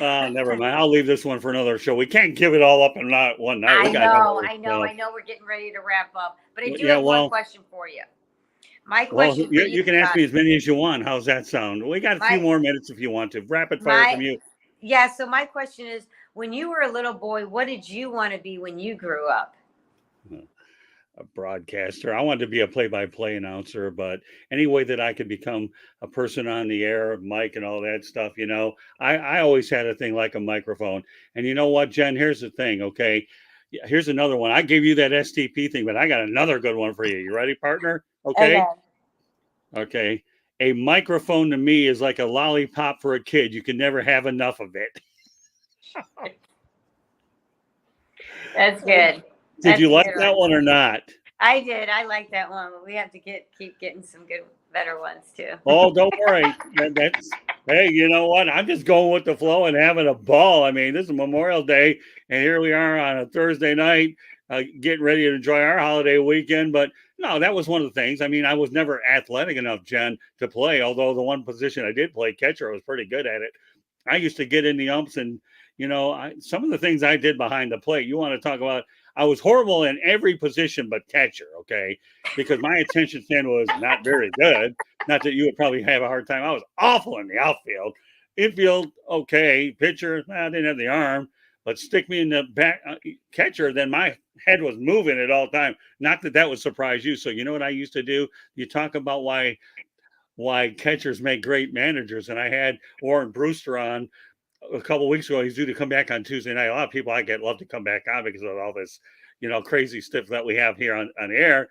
Never mind. I'll leave this one for another show. We can't give it all up in not one night. We I got to have know, other I know, stuff. I know we're getting ready to wrap up, but I do Yeah, have one question for you. My question for you, you can ask Scott, me as many as you want. How's that sound? We got a few my more minutes if you want to. Rapid fire from my you. yeah, so my question is when you were a little boy, what did you want to be when you grew up? a broadcaster. I wanted to be a play-by-play announcer, but any way that I could become a person on the air, mic, and all that stuff, I always had a thing like a microphone. And you know what, Jen? Here's the thing, okay? Yeah, here's another one. I gave you that STP thing, but I got another good one for you. You ready, partner? Okay. Okay. Okay. A microphone to me is like a lollipop for a kid. You can never have enough of it. That's good. Did That's you a like good that one. one or not? I did. I like that one, but we have to keep getting some good, better ones too. Oh, don't worry. Hey, you know what? I'm just going with the flow and having a ball. I mean, this is Memorial Day, and here we are on a Thursday night, getting ready to enjoy our holiday weekend. But no, that was one of the things. I mean, I was never athletic enough, Jen, to play. Although the one position I did play, catcher, I was pretty good at it. I used to get in the umps, and some of the things I did behind the plate. You want to talk about? I was horrible in every position but catcher. Okay, because my attention span was not very good. Not that you would probably have a hard time. I was awful in the outfield. Infield, okay. Pitcher, I didn't have the arm, but stick me in the back catcher, then my head was moving at all time. Not that that would surprise you. So you know what I used to do? You talk about why catchers make great managers, and I had Warren Brewster on a couple of weeks ago. He's due to come back on Tuesday night. A lot of people I get love to come back on because of all this, crazy stuff that we have here on air.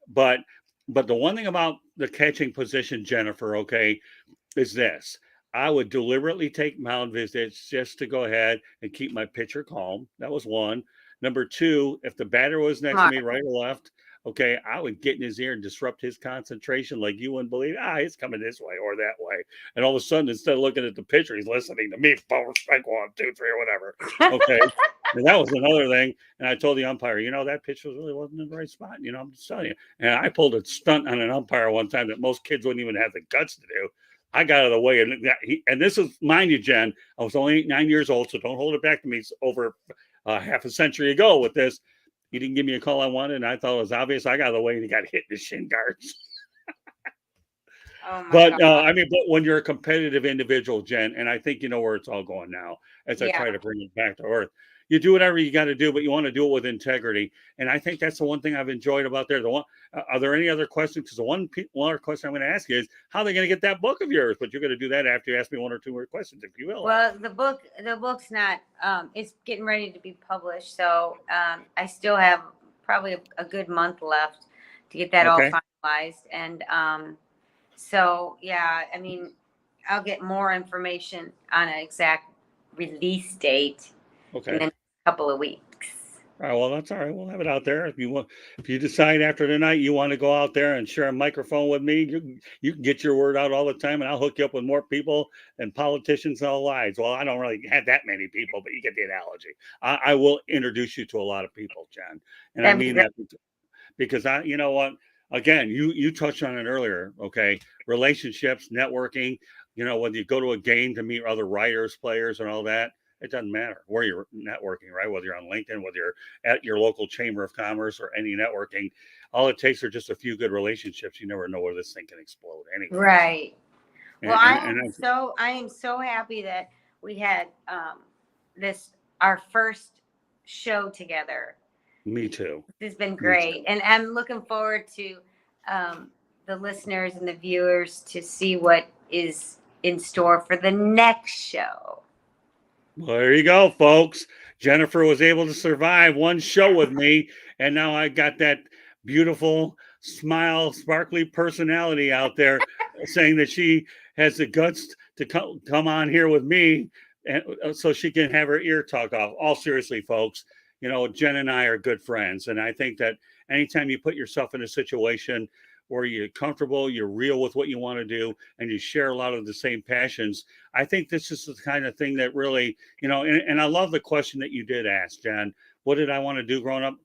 But the one thing about the catching position, Jennifer, okay, is this. I would deliberately take mound visits just to go ahead and keep my pitcher calm. That was one. Number two, if the batter was next to Smart. me, right or left, okay, I would get in his ear and disrupt his concentration like you wouldn't believe. It's coming this way or that way. And all of a sudden, instead of looking at the pitcher, he's listening to me. Power strike 1, 2, 3, or whatever. Okay. And that was another thing. And I told the umpire, that pitch really wasn't in the right spot. I'm just telling you. And I pulled a stunt on an umpire one time that most kids wouldn't even have the guts to do. I got out of the way, and this is, mind you, Jen, I was only 9 years old, so don't hold it back to me. It's over half a century ago with this. He didn't give me a call I wanted, and I thought it was obvious. I got out of the way, and he got hit in the shin guards. Oh my But God. but when you're a competitive individual, Jen, and I think you know where it's all going now, as I Yeah. try to bring it back to earth. You do whatever you got to do, but you want to do it with integrity. And I think that's the one thing I've enjoyed about there. The one, are there any other questions? Because one other question I'm going to ask you is how are they going to get that book of yours? But you're going to do that after you ask me one or two more questions, if you will. Well, the book's not. It's getting ready to be published, so I still have probably a good month left to get that all Okay. finalized. And so yeah, I mean, I'll get more information on an exact release date in Okay. the next couple of weeks. All right. Well, that's all right. We'll have it out there. If you decide after tonight you want to go out there and share a microphone with me, you can get your word out all the time, and I'll hook you up with more people and politicians and all lives. Well, I don't really have that many people, but you get the analogy. I will introduce you to a lot of people, Jen, and I That'd be mean great. that because you know what? Again, you touched on it earlier. Okay, relationships, networking. When you go to a game to meet other writers, players, and all that, it doesn't matter where you're networking, right? Whether you're on LinkedIn, whether you're at your local chamber of commerce or any networking, all it takes are just a few good relationships. You never know where this thing can explode anyway. Right. Well, And I am so happy that we had this our first show together. me too. This has been Me great, too. and I'm looking forward to the listeners and the viewers to see what is in store for the next show. Well, there you go, folks. Jennifer was able to survive one show with me, and now I got that beautiful smile, sparkly personality out there saying that she has the guts to come on here with me, and so she can have her ear talk off. All seriously, folks, Jen and I are good friends, and I think that anytime you put yourself in a situation where you're comfortable, you're real with what you want to do, and you share a lot of the same passions, I think this is the kind of thing that really, and I love the question that you did ask, Jen. What did I want to do growing up?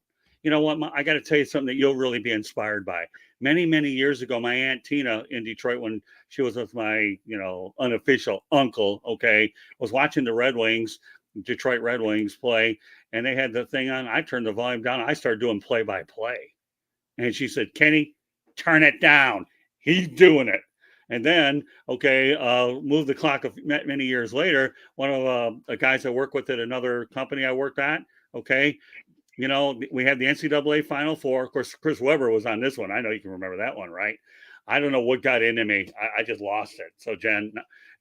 You know what? I got to tell you something that you'll really be inspired by. Many, many years ago, my Aunt Tina in Detroit, when she was with my, unofficial uncle, okay, was watching the Red Wings, Detroit Red Wings play, and they had the thing on. I turned the volume down. I started doing play by play. And she said, Kenny, turn it down. He's doing it. And then, okay, move the clock many years later. One of the guys I work with at another company I worked at, okay, you know, we had the NCAA Final Four. Of course, Chris Webber was on this one. I know you can remember that one, right? I don't know what got into me. I just lost it. So, Jen,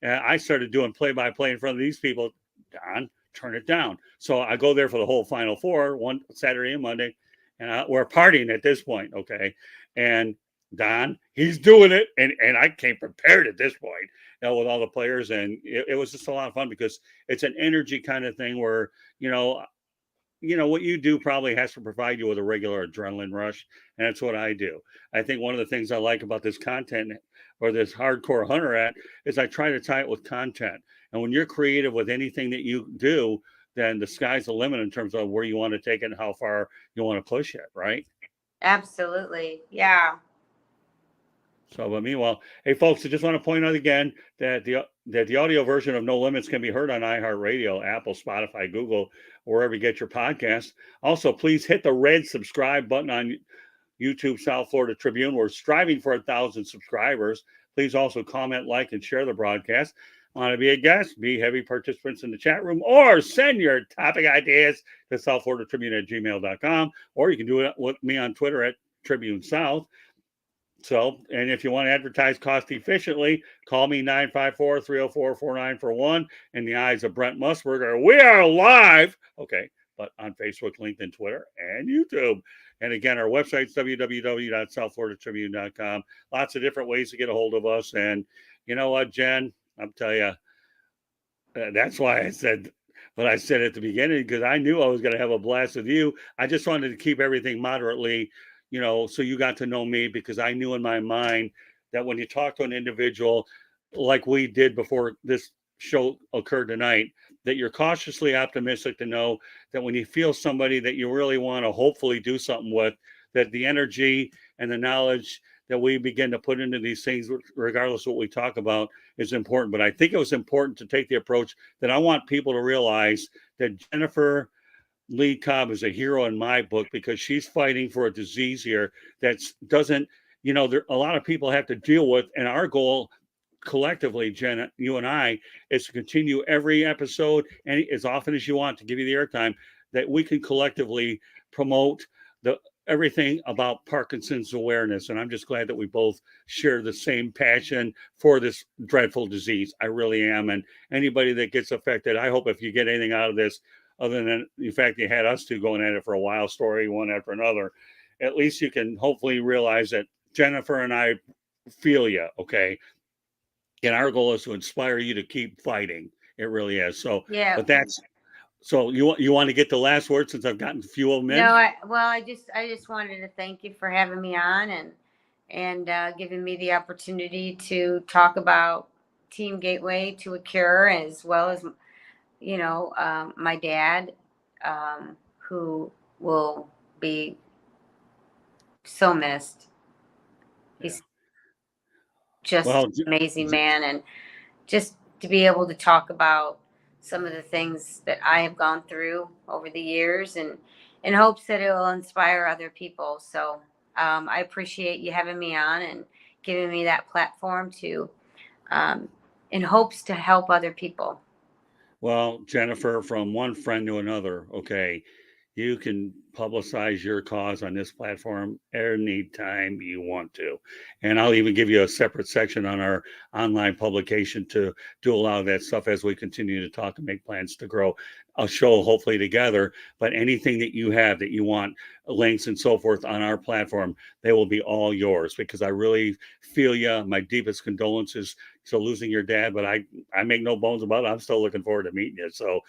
I started doing play-by-play in front of these people. Don, turn it down. So I go there for the whole Final Four, one Saturday and Monday, and we're partying at this point, okay? And Don, he's doing it, and I came prepared at this point, with all the players, and it was just a lot of fun because it's an energy kind of thing where, what you do probably has to provide you with a regular adrenaline rush, and that's what I do. I think one of the things I like about this content or this hardcore hunter at is I try to tie it with content. And when you're creative with anything that you do, then the sky's the limit in terms of where you want to take it and how far you want to push it, right? Absolutely. Yeah. So, but meanwhile, hey folks, I just want to point out again that the audio version of No Limits can be heard on iHeartRadio, Apple, Spotify, Google, wherever you get your podcasts. Also, please hit the red subscribe button on YouTube South Florida Tribune. We're striving for 1,000 subscribers. Please also comment, like, and share the broadcast. Want to be a guest? Be heavy participants in the chat room, or send your topic ideas to southfloridatribune@gmail.com, or you can do it with me on Twitter at Tribune South. So, and if you want to advertise cost efficiently, call me 954-304-4941. In the eyes of Brent Musburger, we are live. Okay, but on Facebook, LinkedIn, Twitter, and YouTube. And again, our website's www.southfloridatribune.com. Lots of different ways to get a hold of us. And you know what, Jen? I'll tell you, that's why I said what I said at the beginning, because I knew I was going to have a blast with you. I just wanted to keep everything moderately, so you got to know me, because I knew in my mind that when you talk to an individual like we did before this show occurred tonight, that you're cautiously optimistic to know that when you feel somebody that you really want to hopefully do something with, that the energy and the knowledge that we begin to put into these things, regardless of what we talk about, is important. But I think it was important to take the approach that I want people to realize that Jennifer Lee Cobb is a hero in my book, because she's fighting for a disease here that doesn't, a lot of people have to deal with. And our goal collectively, Jen, you and I, is to continue every episode, and as often as you want, to give you the airtime, that we can collectively promote everything about Parkinson's awareness. And I'm just glad that we both share the same passion for this dreadful disease. I really am. And anybody that gets affected, I hope if you get anything out of this, other than the fact you had us two going at it for a while, story one after another, at least you can hopefully realize that Jennifer and I feel you, okay? And our goal is to inspire you to keep fighting. It really is. So, Yeah. But that's, so you want to get the last word, since I've gotten a few of them in? No, I just wanted to thank you for having me on and giving me the opportunity to talk about Team Gateway to a Cure, as well as my dad, who will be so missed. He's just an amazing man, and just to be able to talk about some of the things that I have gone through over the years, and in hopes that it will inspire other people. So I appreciate you having me on and giving me that platform to, in hopes to help other people. Well, Jennifer, from one friend to another, okay, you can publicize your cause on this platform anytime you want to. And I'll even give you a separate section on our online publication to do a lot of that stuff as we continue to talk and make plans to grow a show, hopefully together. But anything that you have that you want, links and so forth on our platform, they will be all yours, because I really feel you. My deepest condolences to losing your dad, but I make no bones about it. I'm still looking forward to meeting you. So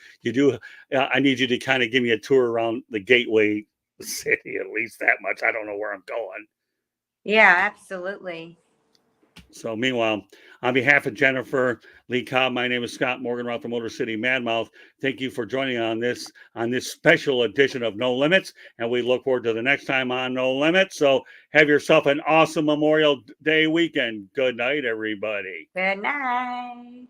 I need you to kind of give me a tour around the Gateway City, at least that much. I don't know where I'm going. Yeah, absolutely. So meanwhile, on behalf of Jennifer Lee Cobb, my name is Scott Morganroth, the Motor City Madmouth. Thank you for joining on this special edition of No Limits, and we look forward to the next time on No Limits. So have yourself an awesome Memorial Day weekend. Good night, everybody. Good night.